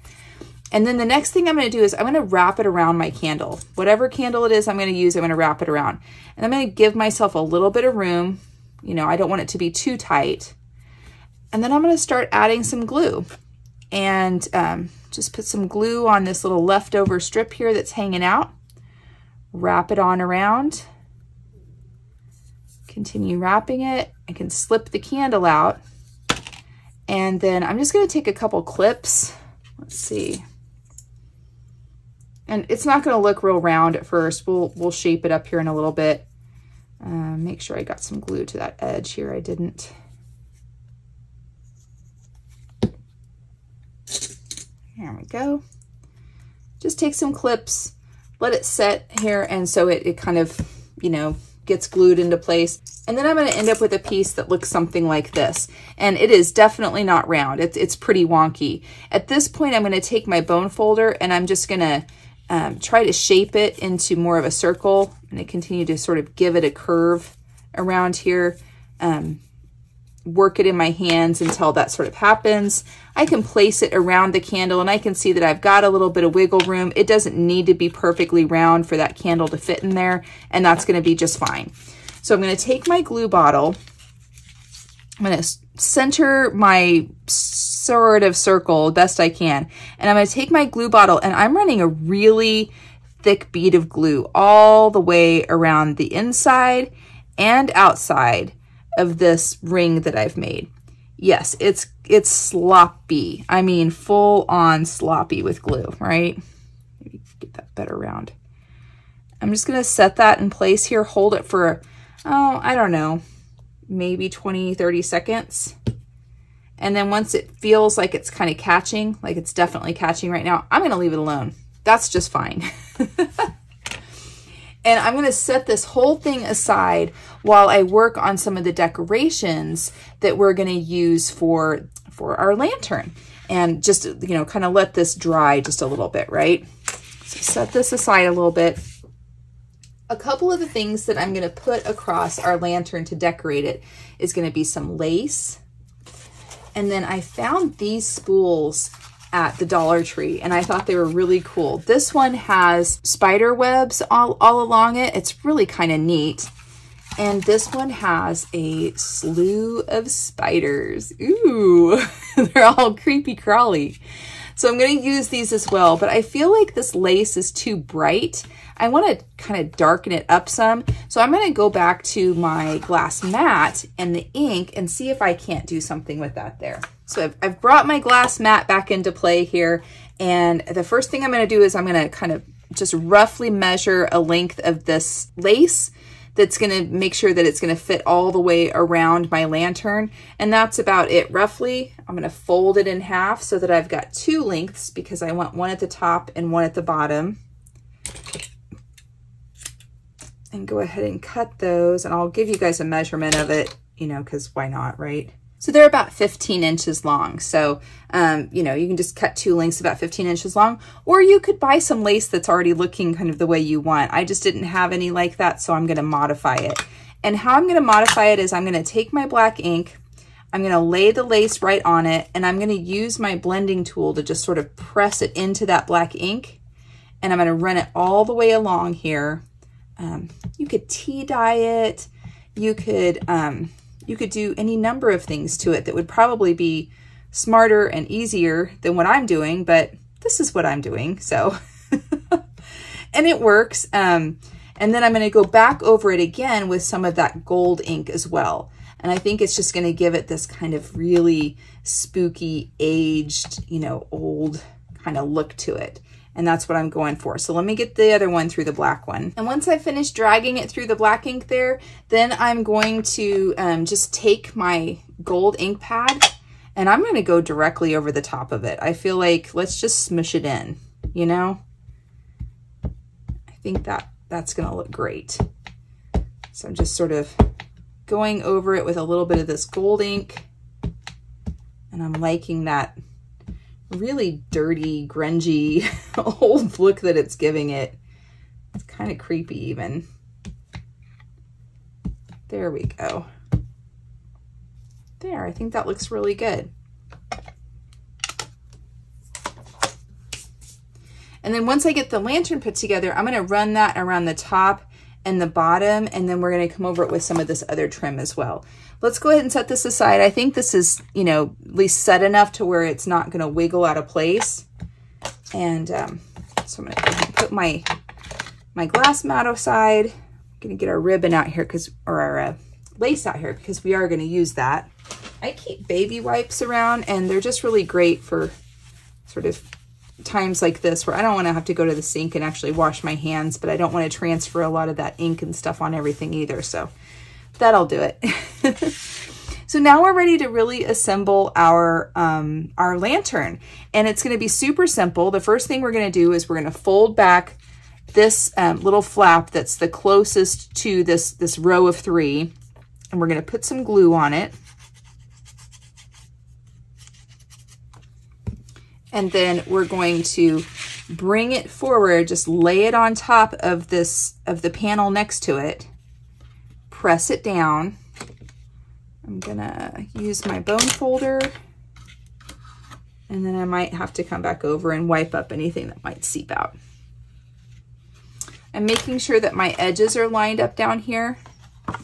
And then the next thing I'm going to do is I'm going to wrap it around my candle. Whatever candle it is I'm going to use, I'm going to wrap it around. And I'm going to give myself a little bit of room. You know, I don't want it to be too tight. And then I'm going to start adding some glue. And just put some glue on this little leftover strip here that's hanging out. Wrap it on around. Continue wrapping it. I can slip the candle out. And then I'm just going to take a couple clips. Let's see. And it's not going to look real round at first. We'll shape it up here in a little bit. Make sure I got some glue to that edge here. I didn't. There we go. Just take some clips, let it set here, and so it kind of, you know, gets glued into place. And then I'm going to end up with a piece that looks something like this. And it is definitely not round. It's pretty wonky. At this point, I'm going to take my bone folder and I'm just going to try to shape it into more of a circle. And I continue to sort of give it a curve around here. Work it in my hands until that sort of happens. I can place it around the candle and I can see that I've got a little bit of wiggle room. It doesn't need to be perfectly round for that candle to fit in there, and that's going to be just fine. So I'm going to take my glue bottle. I'm going to center my sort of circle best I can, and I'm going to take my glue bottle and I'm running a really thick bead of glue all the way around the inside and outside of this ring that I've made. Yes, it's sloppy. I mean, full on sloppy with glue, right? Maybe get that better round. I'm just gonna set that in place here, hold it for, oh, I don't know, maybe 20, 30 seconds. And then once it feels like it's kind of catching, like it's definitely catching right now, I'm gonna leave it alone. That's just fine. And I'm going to set this whole thing aside while I work on some of the decorations that we're going to use for our lantern. And just, you know, kind of let this dry just a little bit, right? So set this aside a little bit. A couple of the things that I'm going to put across our lantern to decorate it is going to be some lace. And then I found these spools at the Dollar Tree, and I thought they were really cool. This one has spider webs all along it. It's really kind of neat. And this one has a slew of spiders. Ooh, they're all creepy crawly. So I'm going to use these as well, but I feel like this lace is too bright. I want to kind of darken it up some. So I'm going to go back to my glass mat and the ink and see if I can't do something with that there. So I've brought my glass mat back into play here. And the first thing I'm going to do is I'm going to kind of just roughly measure a length of this lace that's going to make sure that it's going to fit all the way around my lantern. And that's about it roughly. I'm going to fold it in half so that I've got two lengths because I want one at the top and one at the bottom. And go ahead and cut those, and I'll give you guys a measurement of it, you know, because why not, right? So they're about 15 inches long. So, you know, you can just cut two lengths about 15 inches long, or you could buy some lace that's already looking kind of the way you want. I just didn't have any like that, so I'm going to modify it. And how I'm going to modify it is I'm going to take my black ink, I'm going to lay the lace right on it, and I'm going to use my blending tool to just sort of press it into that black ink. And I'm going to run it all the way along here. You could tea dye it. You could do any number of things to it that would probably be smarter and easier than what I'm doing, but this is what I'm doing. So, and it works. And then I'm going to go back over it again with some of that gold ink as well. And I think it's just going to give it this kind of really spooky, aged, you know, old kind of look to it. And that's what I'm going for. So let me get the other one through the black one. And once I finish dragging it through the black ink there, then I'm going to just take my gold ink pad and I'm going to go directly over the top of it. I feel like let's just smush it in, you know? I think that's going to look great. So I'm just sort of going over it with a little bit of this gold ink. And I'm liking that really dirty, grungy, old look that it's giving it. It's kind of creepy even. There we go. There, I think that looks really good. And then once I get the lantern put together, I'm gonna run that around the top and the bottom, and then we're gonna come over it with some of this other trim as well. Let's go ahead and set this aside. I think this is, you know, at least set enough to where it's not gonna wiggle out of place. And so I'm gonna put my glass mat aside. I'm gonna get our ribbon out here, or our lace out here, because we are gonna use that. I keep baby wipes around, and they're just really great for sort of times like this where I don't wanna have to go to the sink and actually wash my hands, but I don't wanna transfer a lot of that ink and stuff on everything either. So that'll do it. So now we're ready to really assemble our lantern, and it's going to be super simple. The first thing we're going to do is we're going to fold back this little flap that's the closest to this row of 3, and we're going to put some glue on it. And then we're going to bring it forward, just lay it on top of the panel next to it. Press it down. I'm gonna use my bone folder, and then I might have to come back over and wipe up anything that might seep out. I'm making sure that my edges are lined up down here,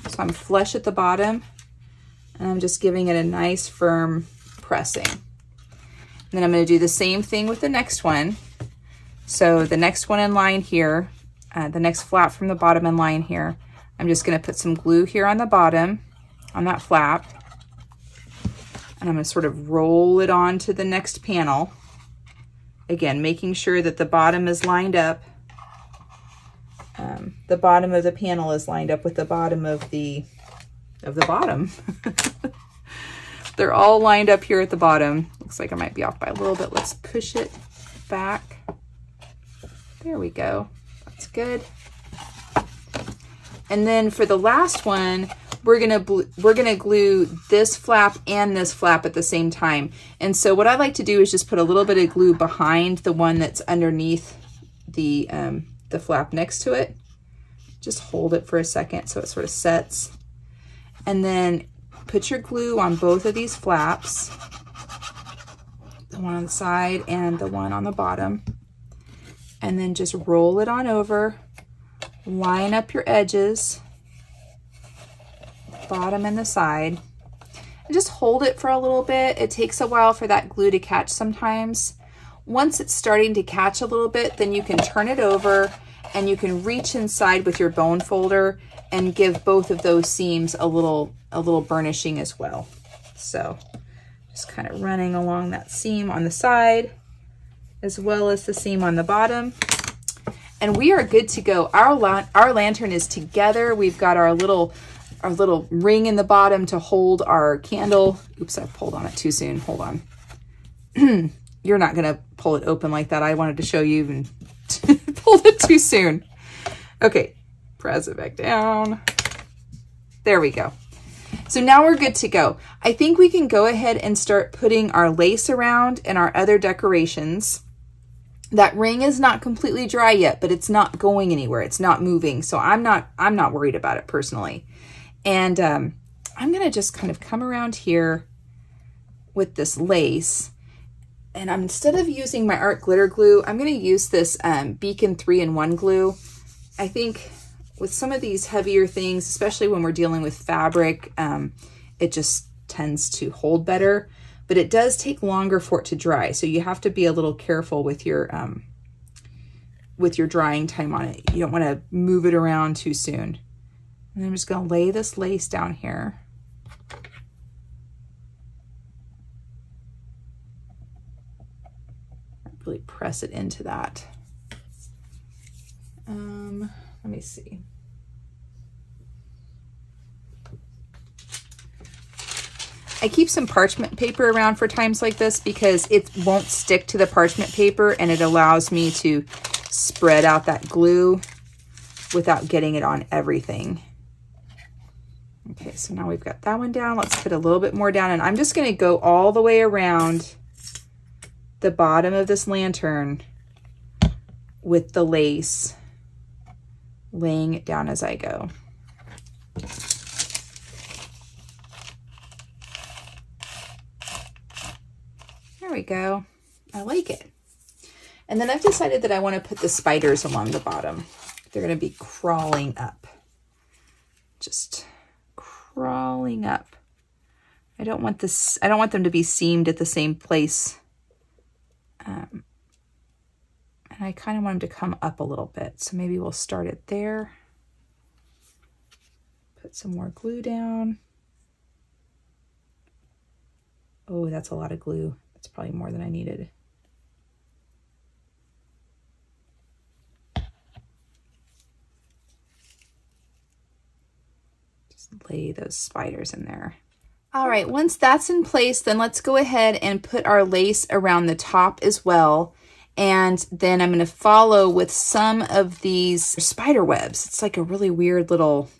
so I'm flush at the bottom, and I'm just giving it a nice firm pressing. And then I'm gonna do the same thing with the next one. So the next one in line here, the next flap from the bottom in line here, I'm just gonna put some glue here on the bottom, on that flap, and I'm gonna sort of roll it onto the next panel. Again, making sure that the bottom is lined up. The bottom of the panel is lined up with the bottom of the bottom. They're all lined up here at the bottom. Looks like I might be off by a little bit. Let's push it back. There we go. That's good. And then for the last one, we're gonna glue this flap and this flap at the same time. And so what I like to do is just put a little bit of glue behind the one that's underneath the flap next to it. Just hold it for a second so it sort of sets. And then put your glue on both of these flaps, the one on the side and the one on the bottom. And then just roll it on over. Line up your edges, bottom and the side, and just hold it for a little bit. It takes a while for that glue to catch sometimes. Once it's starting to catch a little bit, then you can turn it over and you can reach inside with your bone folder and give both of those seams a little burnishing as well. So just kind of running along that seam on the side as well as the seam on the bottom. And we are good to go. Our lantern is together. We've got our little ring in the bottom to hold our candle. Oops, I pulled on it too soon. Hold on. You're not gonna pull it open like that. I wanted to show you and pulled it too soon. Okay, press it back down. There we go. So now we're good to go. I think we can go ahead and start putting our lace around and our other decorations. That ring is not completely dry yet, but it's not going anywhere. It's not moving. So I'm not worried about it personally. And I'm gonna just kind of come around here with this lace. And instead of using my art glitter glue, I'm gonna use this Beacon 3-in-1 glue. I think with some of these heavier things, especially when we're dealing with fabric, it just tends to hold better. But it does take longer for it to dry, so you have to be a little careful with your drying time on it. You don't want to move it around too soon. And I'm just going to lay this lace down here. Really press it into that. Let me see. I keep some parchment paper around for times like this because it won't stick to the parchment paper and it allows me to spread out that glue without getting it on everything. Okay, so now we've got that one down. Let's put a little bit more down, and I'm just going to go all the way around the bottom of this lantern with the lace, laying it down as I go. There we go. I like it. And then I've decided that I want to put the spiders along the bottom. They're going to be crawling up. Just crawling up. I don't want them to be seamed at the same place. And I kind of want them to come up a little bit. So maybe we'll start it there. Put some more glue down. Oh, that's a lot of glue. That's probably more than I needed. Just lay those spiders in there. All right, once that's in place, then let's go ahead and put our lace around the top as well. And then I'm going to follow with some of these spider webs. It's like a really weird little,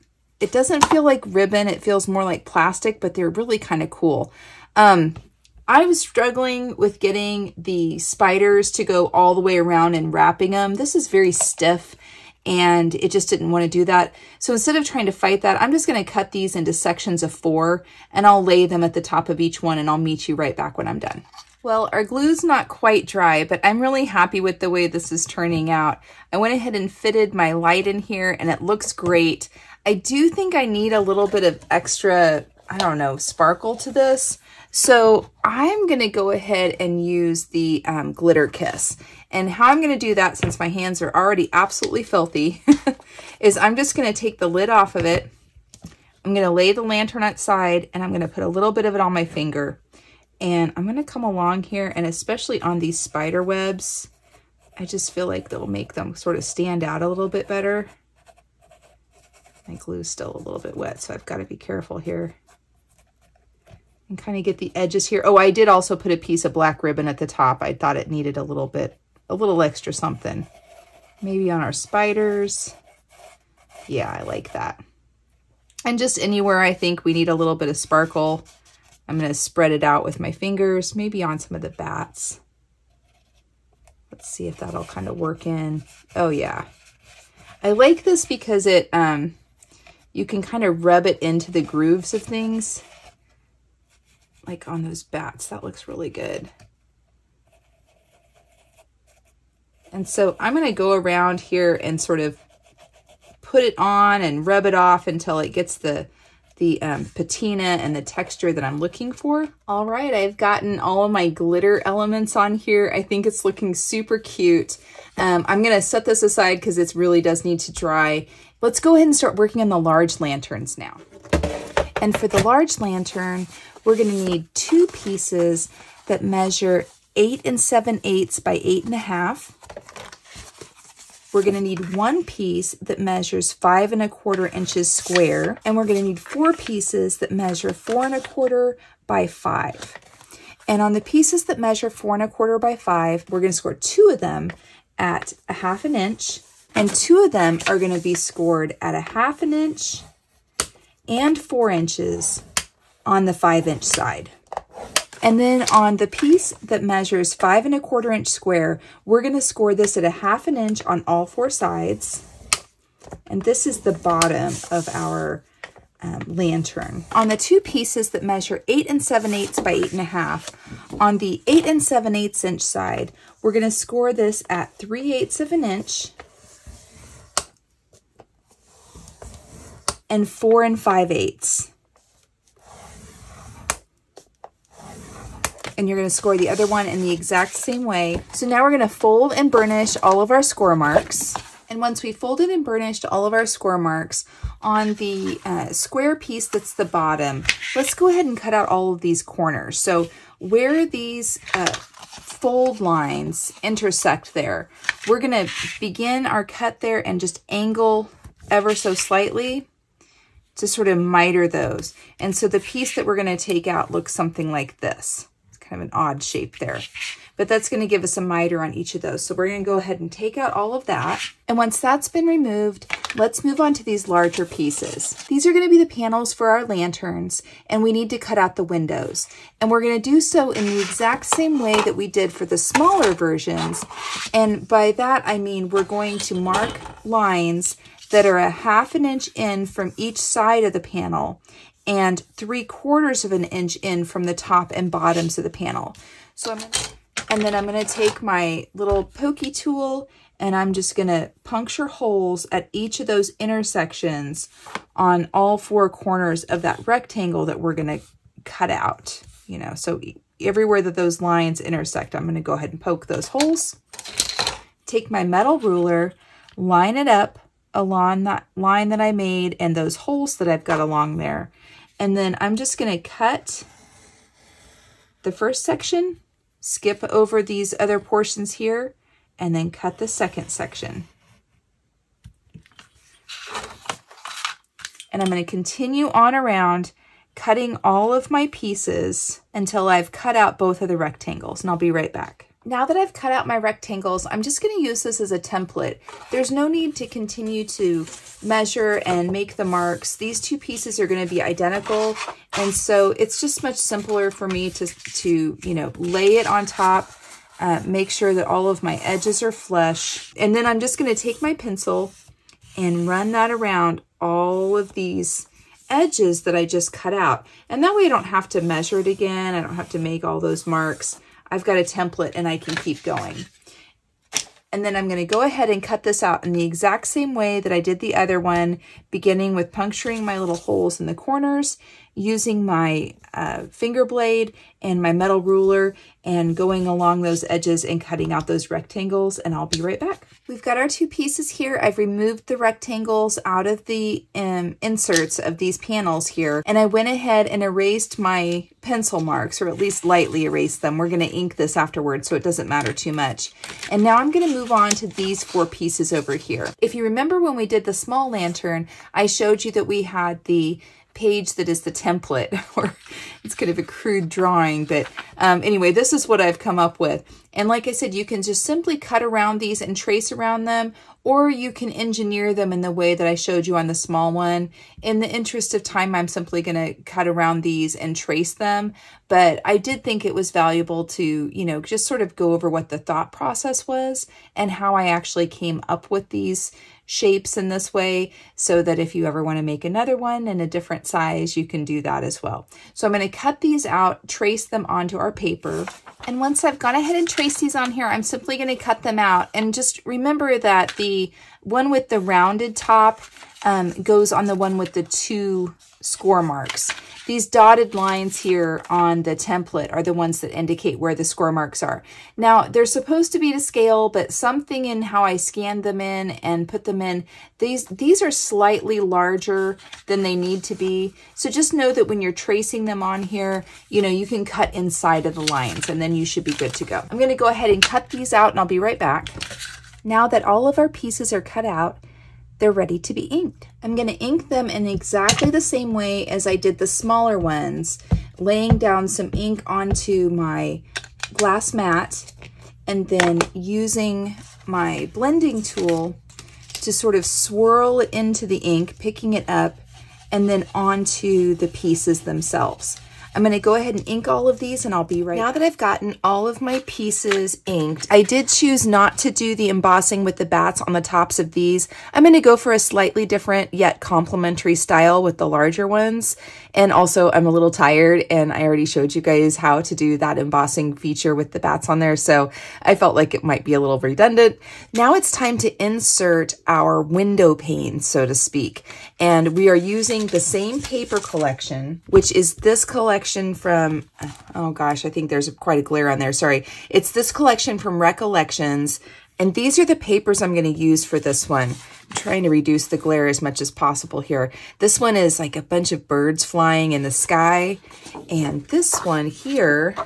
it doesn't feel like ribbon. It feels more like plastic, but they're really kind of cool. I was struggling with getting the spiders to go all the way around and wrapping them. This is very stiff and it just didn't want to do that. So instead of trying to fight that, I'm just going to cut these into sections of 4 and I'll lay them at the top of each one and I'll meet you right back when I'm done. Well, our glue's not quite dry, but I'm really happy with the way this is turning out. I went ahead and fitted my light in here and it looks great. I do think I need a little bit of extra, I don't know, sparkle to this. So I'm going to go ahead and use the Glitter Kiss. And how I'm going to do that, since my hands are already absolutely filthy, is I'm just going to take the lid off of it. I'm going to lay the lantern outside and I'm going to put a little bit of it on my finger. And I'm going to come along here, and especially on these spider webs, I just feel like they'll make them sort of stand out a little bit better. My glue's still a little bit wet, so I've got to be careful here. And kind of get the edges here. Oh, I did also put a piece of black ribbon at the top. I thought it needed a little extra something. Maybe on our spiders. Yeah, I like that. And just anywhere I think we need a little bit of sparkle, I'm going to spread it out with my fingers, maybe on some of the bats. Let's see if that'll kind of work in. Oh yeah. I like this because it, you can kind of rub it into the grooves of things. Like on those bats, that looks really good. And so I'm going to go around here and sort of put it on and rub it off until it gets the patina and the texture that I'm looking for. All right, I've gotten all of my glitter elements on here. I think it's looking super cute. I'm gonna set this aside because it really does need to dry. Let's go ahead and start working on the large lanterns now. And for the large lantern, we're gonna need 2 pieces that measure 8 7/8 by 8 1/2. We're going to need 1 piece that measures 5 1/4 inches square, and we're going to need 4 pieces that measure 4 1/4 by 5. And on the pieces that measure 4 1/4 by 5, we're going to score 2 of them at 1/2 inch, and 2 of them are going to be scored at 1/2 inch and 4 inches on the 5-inch side. And then on the piece that measures 5 1/4 inch square, we're going to score this at 1/2 inch on all 4 sides. And this is the bottom of our lantern. On the 2 pieces that measure 8 7/8 by 8 1/2, on the 8 7/8 inch side, we're going to score this at 3/8 of an inch and 4 5/8. And you're going to score the other one in the exact same way. So now we're going to fold and burnish all of our score marks. And once we folded and burnished all of our score marks, on the square piece that's the bottom, let's go ahead and cut out all of these corners. So where these fold lines intersect there, we're going to begin our cut there and just angle ever so slightly to sort of miter those. And so the piece that we're going to take out looks something like this. It's kind of an odd shape there, but that's going to give us a miter on each of those. So we're going to go ahead and take out all of that. And once that's been removed, let's move on to these larger pieces. These are going to be the panels for our lanterns, and we need to cut out the windows. And we're going to do so in the exact same way that we did for the smaller versions. And by that, I mean we're going to mark lines that are a ½ inch in from each side of the panel and 3/4 inch in from the top and bottoms of the panel. So I'm going to take my little pokey tool and I'm just going to puncture holes at each of those intersections on all 4 corners of that rectangle that we're going to cut out. You know, so everywhere that those lines intersect, I'm going to go ahead and poke those holes. Take my metal ruler, line it up along that line that I made and those holes that I've got along there. And then I'm just going to cut the first section, skip over these other portions here, and then cut the second section. And I'm going to continue on around cutting all of my pieces until I've cut out both of the rectangles, and I'll be right back. Now that I've cut out my rectangles, I'm just going to use this as a template. There's no need to continue to measure and make the marks. These 2 pieces are going to be identical, and so it's just much simpler for me to you know, lay it on top, make sure that all of my edges are flush, and then I'm just going to take my pencil and run that around all of these edges that I just cut out. And that way I don't have to measure it again. I don't have to make all those marks. I've got a template and I can keep going. And then I'm going to go ahead and cut this out in the exact same way that I did the other one, beginning with puncturing my little holes in the corners, using my finger blade and my metal ruler and going along those edges and cutting out those rectangles, and I'll be right back. We've got our 2 pieces here. I've removed the rectangles out of the inserts of these panels here, and I went ahead and erased my pencil marks, or at least lightly erased them. We're going to ink this afterwards, so it doesn't matter too much. And now I'm going to move on to these 4 pieces over here. If you remember when we did the small lantern, I showed you that we had the page that is the template, or it's kind of a crude drawing, but anyway, this is what I've come up with. And like I said, you can just simply cut around these and trace around them, or you can engineer them in the way that I showed you on the small one. In the interest of time, I'm simply going to cut around these and trace them, but I did think it was valuable to, you know, just sort of go over what the thought process was and how I actually came up with these shapes in this way, so that if you ever want to make another one in a different size, you can do that as well. So I'm going to cut these out, trace them onto our paper. And once I've gone ahead and traced these on here, I'm simply going to cut them out. And just remember that the one with the rounded top goes on the one with the 2 score marks. These dotted lines here on the template are the ones that indicate where the score marks are. Now, they're supposed to be to scale, but something in how I scanned them in and put them in, these are slightly larger than they need to be. So just know that when you're tracing them on here, you know, you can cut inside of the lines and then you should be good to go. I'm going to go ahead and cut these out and I'll be right back. Now that all of our pieces are cut out, they're ready to be inked. I'm going to ink them in exactly the same way as I did the smaller ones, laying down some ink onto my glass mat and then using my blending tool to sort of swirl it into the ink, picking it up, and then onto the pieces themselves. I'm going to go ahead and ink all of these and I'll be right back. Now that I've gotten all of my pieces inked, I did choose not to do the embossing with the bats on the tops of these. I'm going to go for a slightly different yet complementary style with the larger ones. And also I'm a little tired and I already showed you guys how to do that embossing feature with the bats on there. So I felt like it might be a little redundant. Now it's time to insert our window pane, so to speak. And we are using the same paper collection, which is this collection from, oh gosh, I think there's quite a glare on there. Sorry. It's this collection from Recollections. And these are the papers I'm going to use for this one. I'm trying to reduce the glare as much as possible here. This one is like a bunch of birds flying in the sky. And this one here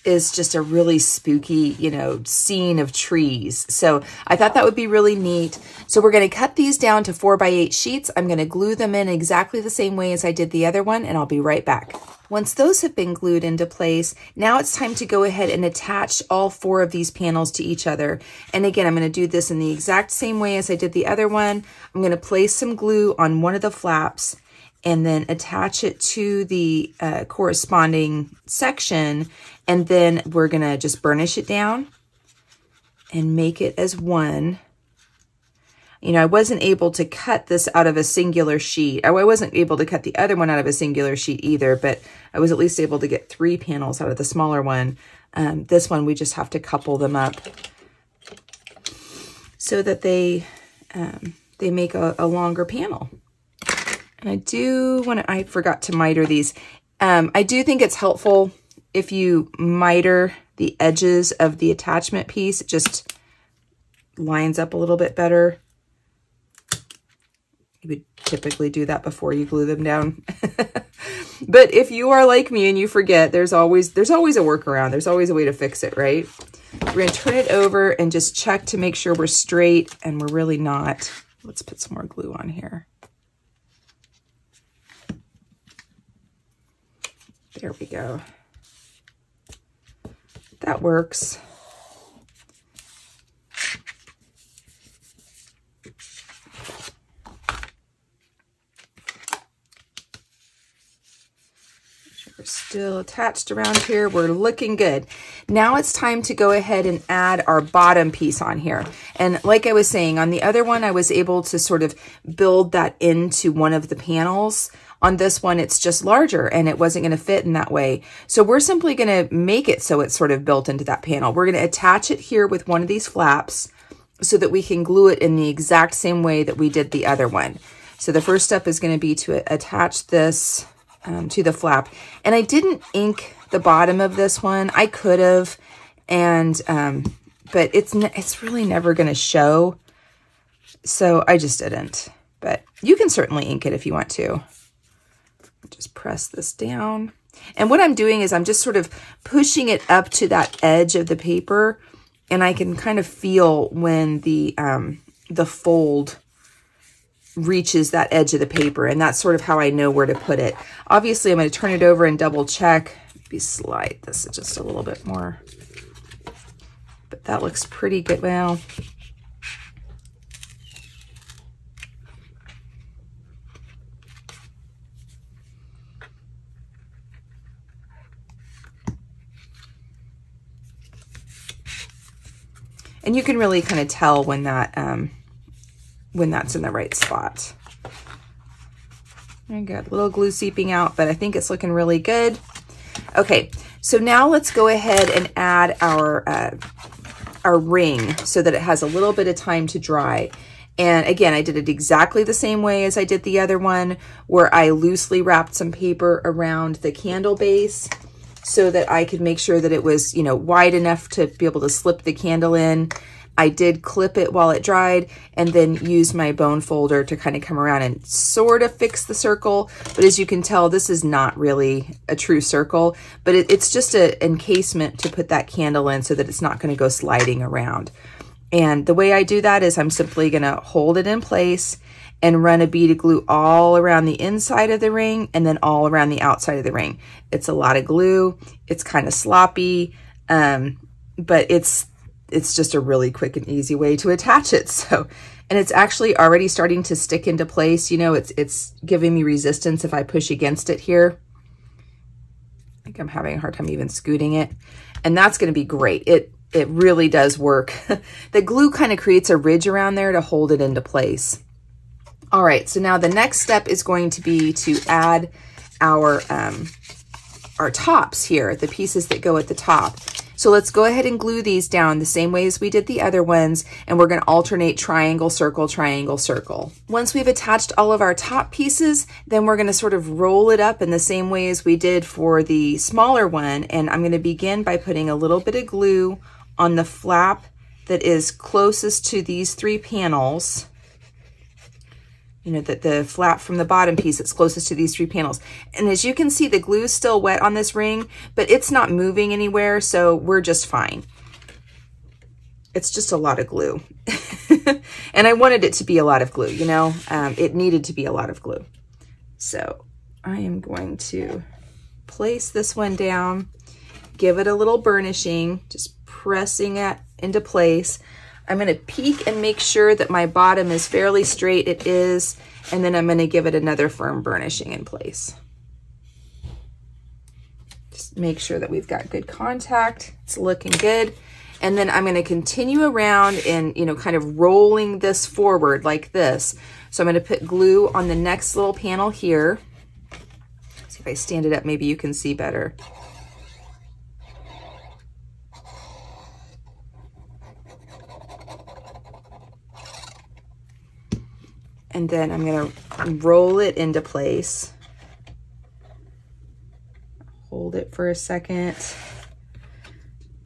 is just a really spooky, you know, scene of trees. So I thought that would be really neat. So we're going to cut these down to 4x8 sheets. I'm going to glue them in exactly the same way as I did the other one, and I'll be right back. Once those have been glued into place, now it's time to go ahead and attach all 4 of these panels to each other. And again, I'm going to do this in the exact same way as I did the other one. I'm going to place some glue on one of the flaps and then attach it to the corresponding section. And then we're gonna just burnish it down and make it as one. You know, I wasn't able to cut this out of a singular sheet. I wasn't able to cut the other one out of a singular sheet either, but I was at least able to get 3 panels out of the smaller one. This one, we just have to couple them up so that they make a longer panel. And I forgot to miter these. I do think it's helpful if you miter the edges of the attachment piece. It just lines up a little bit better. You would typically do that before you glue them down. But if you are like me and you forget, there's always a workaround. There's always a way to fix it, right? We're going to turn it over and just check to make sure we're straight, and we're really not. Let's put some more glue on here. There we go. That works. We're still attached around here. We're looking good. Now it's time to go ahead and add our bottom piece on here. And like I was saying, on the other one, I was able to sort of build that into one of the panels. On this one, it's just larger and it wasn't going to fit in that way. So we're simply going to make it so it's sort of built into that panel. We're going to attach it here with one of these flaps so that we can glue it in the exact same way that we did the other one. So the first step is going to be to attach this to the flap. And I didn't ink the bottom of this one. I could have, and but it's really never going to show. So I just didn't. But you can certainly ink it if you want to. Just press this down. And what I'm doing is I'm just sort of pushing it up to that edge of the paper, and I can kind of feel when the fold reaches that edge of the paper, and that's sort of how I know where to put it. Obviously, I'm going to turn it over and double check. Maybe slide this just a little bit more. But that looks pretty good. Well, and you can really kind of tell when that when that's in the right spot. I got a little glue seeping out, but I think it's looking really good. Okay, so now let's go ahead and add our ring so that it has a little bit of time to dry. And again, I did it exactly the same way as I did the other one, where I loosely wrapped some paper around the candle base so that I could make sure that it was, you know, wide enough to be able to slip the candle in. I did clip it while it dried and then use my bone folder to kind of come around and sort of fix the circle. But as you can tell, this is not really a true circle, but it's just an encasement to put that candle in so that it's not going to go sliding around. And the way I do that is I'm simply going to hold it in place and run a bead of glue all around the inside of the ring and then all around the outside of the ring. It's a lot of glue. It's kind of sloppy, but it's just a really quick and easy way to attach it. So, and it's actually already starting to stick into place. You know, it's giving me resistance if I push against it here. I think I'm having a hard time even scooting it. And that's going to be great. It really does work. The glue kind of creates a ridge around there to hold it into place. All right, so now the next step is going to be to add our tops here, the pieces that go at the top. So let's go ahead and glue these down the same way as we did the other ones, and we're going to alternate triangle, circle, triangle, circle. Once we've attached all of our top pieces, then we're going to sort of roll it up in the same way as we did for the smaller one, and I'm going to begin by putting a little bit of glue on the flap that is closest to these 3 panels. you know, the flap from the bottom piece that's closest to these 3 panels. And as you can see, the glue's still wet on this ring, but it's not moving anywhere, so we're just fine. It's just a lot of glue. And I wanted it to be a lot of glue, you know, it needed to be a lot of glue. So I am going to place this one down, give it a little burnishing, just pressing it into place. I'm going to peek and make sure that my bottom is fairly straight. It is. And then I'm going to give it another firm burnishing in place. Just make sure that we've got good contact. It's looking good. And then I'm going to continue around and, you know, kind of rolling this forward like this. So I'm going to put glue on the next little panel here. See if I stand it up, maybe you can see better. And then I'm going to roll it into place. Hold it for a second.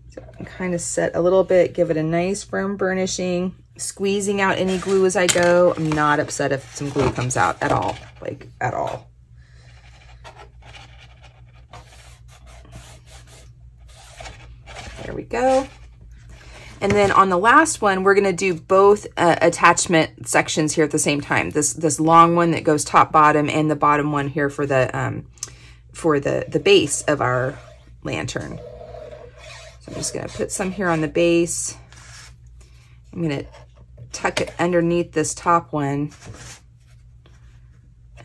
So I can kind of set a little bit, give it a nice firm burnishing, squeezing out any glue as I go. I'm not upset if some glue comes out at all, like at all. There we go. And then on the last one, we're going to do both attachment sections here at the same time. This long one that goes top bottom, and the bottom one here for the base of our lantern. So I'm just going to put some here on the base. I'm going to tuck it underneath this top one,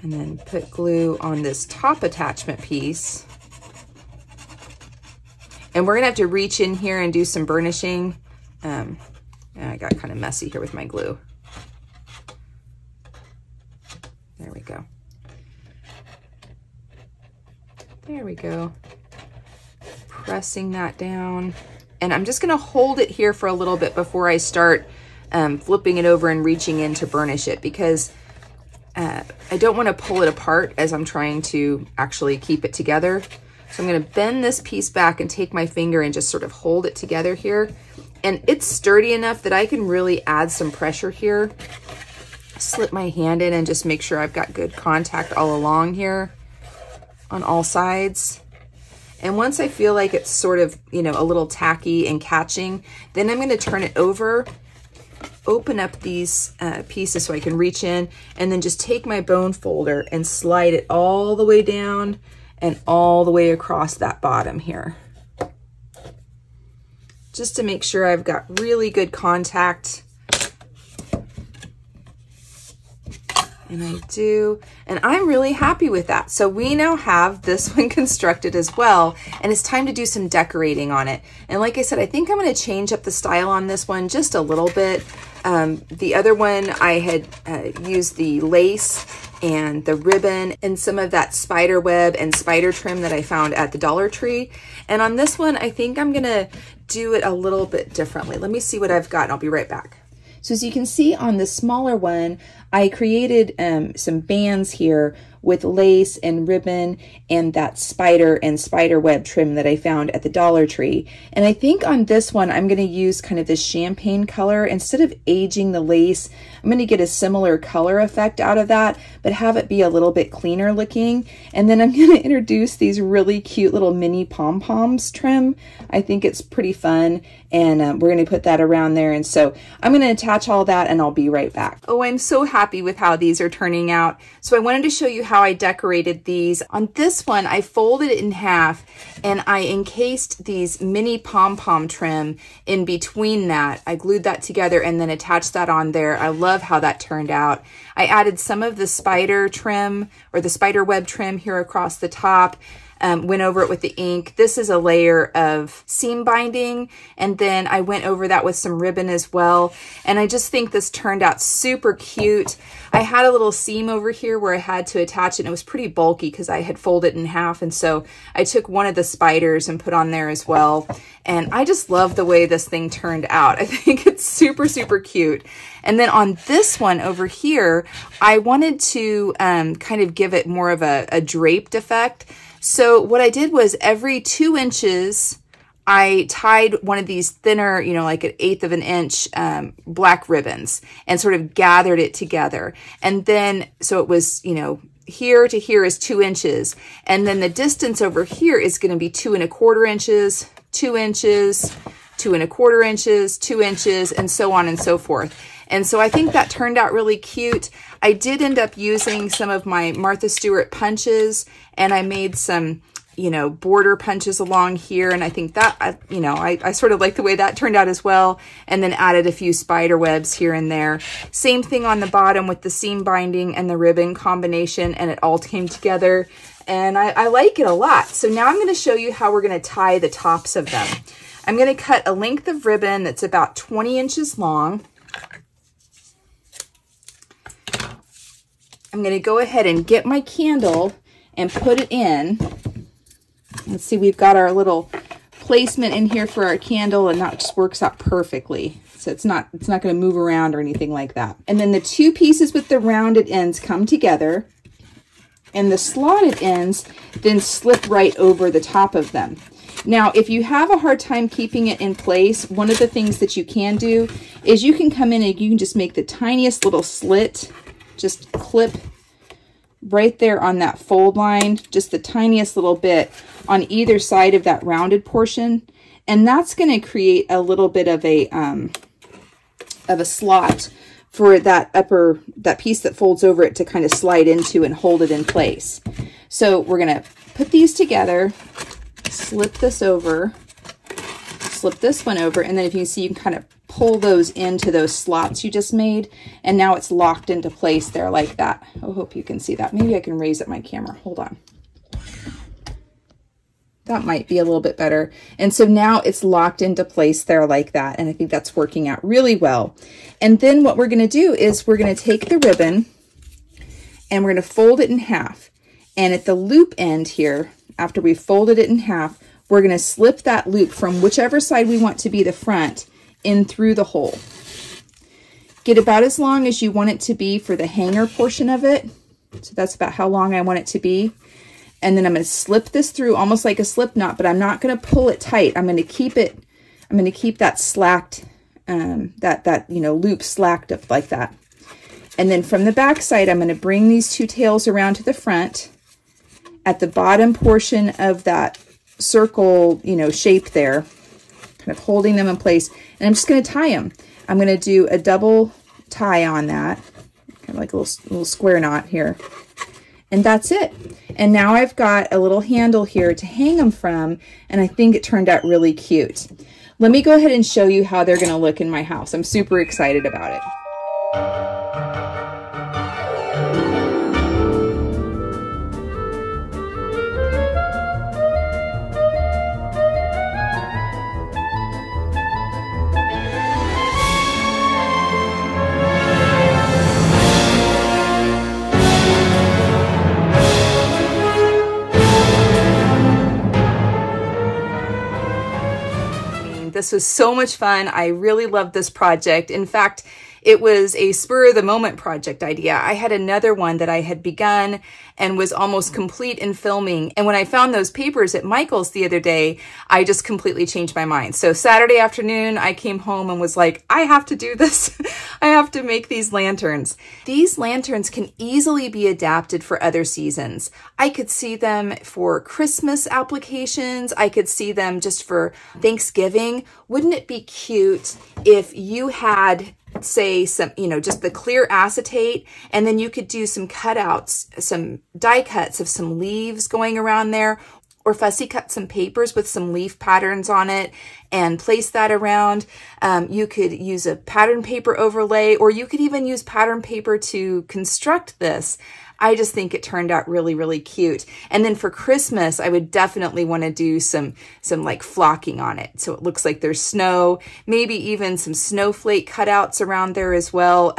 and then put glue on this top attachment piece. And we're going to have to reach in here and do some burnishing. And I got kind of messy here with my glue. There we go. There we go. Pressing that down. And I'm just going to hold it here for a little bit before I start flipping it over and reaching in to burnish it, because I don't want to pull it apart as I'm trying to actually keep it together. So I'm going to bend this piece back and take my finger and just sort of hold it together here. And it's sturdy enough that I can really add some pressure here. Slip my hand in and just make sure I've got good contact all along here on all sides. And once I feel like it's sort of, you know, a little tacky and catching, then I'm going to turn it over, open up these pieces so I can reach in, and then just take my bone folder and slide it all the way down and all the way across that bottom here, just to make sure I've got really good contact. And I do, and I'm really happy with that. So we now have this one constructed as well, and it's time to do some decorating on it. And like I said, I think I'm going to change up the style on this one just a little bit. The other one, I had used the lace and the ribbon and some of that spider web and spider trim that I found at the Dollar Tree. And on this one, I think I'm gonna do it a little bit differently. Let me see what I've got and I'll be right back. So as you can see on the smaller one, I created some bands here with lace and ribbon and that spider and spider web trim that I found at the Dollar Tree. And I think on this one, I'm going to use kind of this champagne color. Instead of aging the lace, I'm going to get a similar color effect out of that, but have it be a little bit cleaner looking. And then I'm going to introduce these really cute little mini pom-poms trim. I think it's pretty fun. And we're going to put that around there. And so I'm going to attach all that and I'll be right back. Oh, I'm so happy with how these are turning out. So I wanted to show you how I decorated these. On this one, I folded it in half and I encased these mini pom-pom trim in between that. I glued that together and then attached that on there. I love how that turned out. I added some of the spider trim or the spider web trim here across the top. Went over it with the ink. This is a layer of seam binding, and then I went over that with some ribbon as well. And I just think this turned out super cute. I had a little seam over here where I had to attach it, and it was pretty bulky because I had folded it in half. And so I took one of the spiders and put on there as well. And I just love the way this thing turned out. I think it's super, super cute. And then on this one over here, I wanted to kind of give it more of a draped effect. So what I did was every 2 inches, I tied one of these thinner, you know, like 1/8 of an inch black ribbons and sort of gathered it together. And then, so it was, you know, here to here is 2 inches. And then the distance over here is going to be 2 1/4 inches, 2 inches, 2 1/4 inches, 2 inches, and so on and so forth. And so I think that turned out really cute. I did end up using some of my Martha Stewart punches, and I made some, you know, border punches along here. And I think that, you know, I sort of like the way that turned out as well. And then added a few spider webs here and there. Same thing on the bottom with the seam binding and the ribbon combination, and it all came together. And I like it a lot. So now I'm going to show you how we're going to tie the tops of them. I'm going to cut a length of ribbon that's about 20 inches long. I'm going to go ahead and get my candle and put it in. Let's see, we've got our little placement in here for our candle, and that just works out perfectly. So it's not going to move around or anything like that. And then the 2 pieces with the rounded ends come together, and the slotted ends then slip right over the top of them. Now, if you have a hard time keeping it in place, one of the things that you can do is you can come in and you can just make the tiniest little slit, just clip right there on that fold line, just the tiniest little bit on either side of that rounded portion. And that's going to create a little bit of a slot for that piece that folds over it to kind of slide into and hold it in place. So we're going to put these together, slip this over, slip this one over, and then if you can see, you can kind of pull those into those slots you just made, and now it's locked into place there like that. I hope you can see that. Maybe I can raise up my camera. Hold on. That might be a little bit better. And so now it's locked into place there like that, and I think that's working out really well. And then what we're going to do is we're going to take the ribbon and we're going to fold it in half. And at the loop end here, after we've folded it in half, we're going to slip that loop from whichever side we want to be the front in through the hole. Get about as long as you want it to be for the hanger portion of it. So that's about how long I want it to be. And then I'm going to slip this through almost like a slip knot, but I'm not going to pull it tight. I'm going to keep it, I'm going to keep that slacked, that you know, loop slacked up like that. And then from the back side, I'm going to bring these 2 tails around to the front. At the bottom portion of that circle, you know, shape there, kind of holding them in place. And I'm just going to tie them. I'm going to do a double tie on that, kind of like a little square knot here. And that's it. And now I've got a little handle here to hang them from, and I think it turned out really cute. Let me go ahead and show you how they're going to look in my house. I'm super excited about it. This was so much fun. I really loved this project. In fact, it was a spur of the moment project idea. I had another one that I had begun and was almost complete in filming. And when I found those papers at Michael's the other day, I just completely changed my mind. So Saturday afternoon, I came home and was like, I have to do this. I have to make these lanterns. These lanterns can easily be adapted for other seasons. I could see them for Christmas applications. I could see them just for Thanksgiving. Wouldn't it be cute if you had, say, some, you know, just the clear acetate, and then you could do some cutouts, some die cuts of some leaves going around there, or fussy cut some papers with some leaf patterns on it and place that around. You could use a pattern paper overlay, or you could even use pattern paper to construct this. I just think it turned out really, really cute. And then for Christmas, I would definitely want to do some like flocking on it. So it looks like there's snow, maybe even some snowflake cutouts around there as well.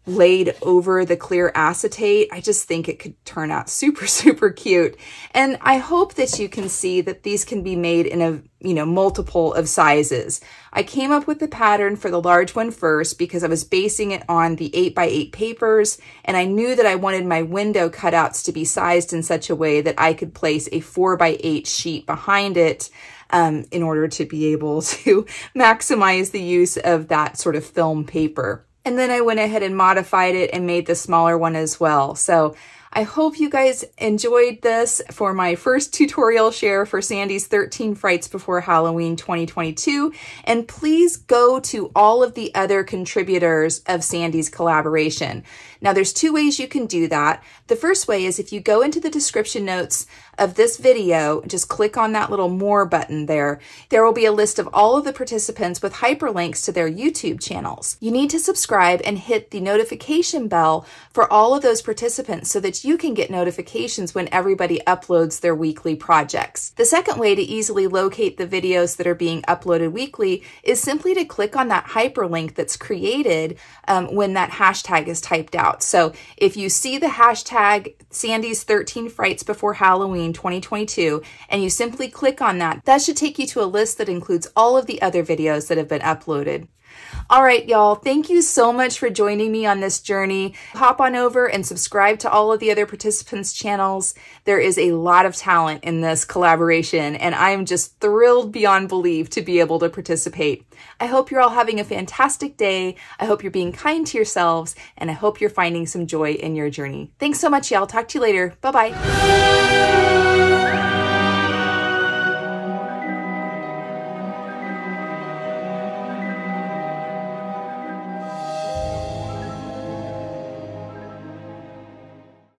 laid over the clear acetate. I just think it could turn out super, super cute. And I hope that you can see that these can be made in a, multiple of sizes. I came up with the pattern for the large one first because I was basing it on the 8x8 papers, and I knew that I wanted my window cutouts to be sized in such a way that I could place a 4x8 sheet behind it in order to be able to maximize the use of that sort of film paper. And then I went ahead and modified it and made the smaller one as well. So I hope you guys enjoyed this for my first tutorial share for Sandy's 13 Frights Before Halloween 2022. And please go to all of the other contributors of Sandy's collaboration. Now there's two ways you can do that. The first way is if you go into the description notes of this video, just click on that little more button there. There will be a list of all of the participants with hyperlinks to their YouTube channels. You need to subscribe and hit the notification bell for all of those participants so that you can get notifications when everybody uploads their weekly projects. The second way to easily locate the videos that are being uploaded weekly is simply to click on that hyperlink that's created when that hashtag is typed out. So if you see the hashtag Sandy's 13 Frights Before Halloween 2022 and you simply click on that, that should take you to a list that includes all of the other videos that have been uploaded. All right, y'all, thank you so much for joining me on this journey. Hop on over and subscribe to all of the other participants' channels. There is a lot of talent in this collaboration, and I'm just thrilled beyond belief to be able to participate. I hope you're all having a fantastic day. I hope you're being kind to yourselves, and I hope you're finding some joy in your journey. Thanks so much, y'all. Talk to you later. Bye-bye.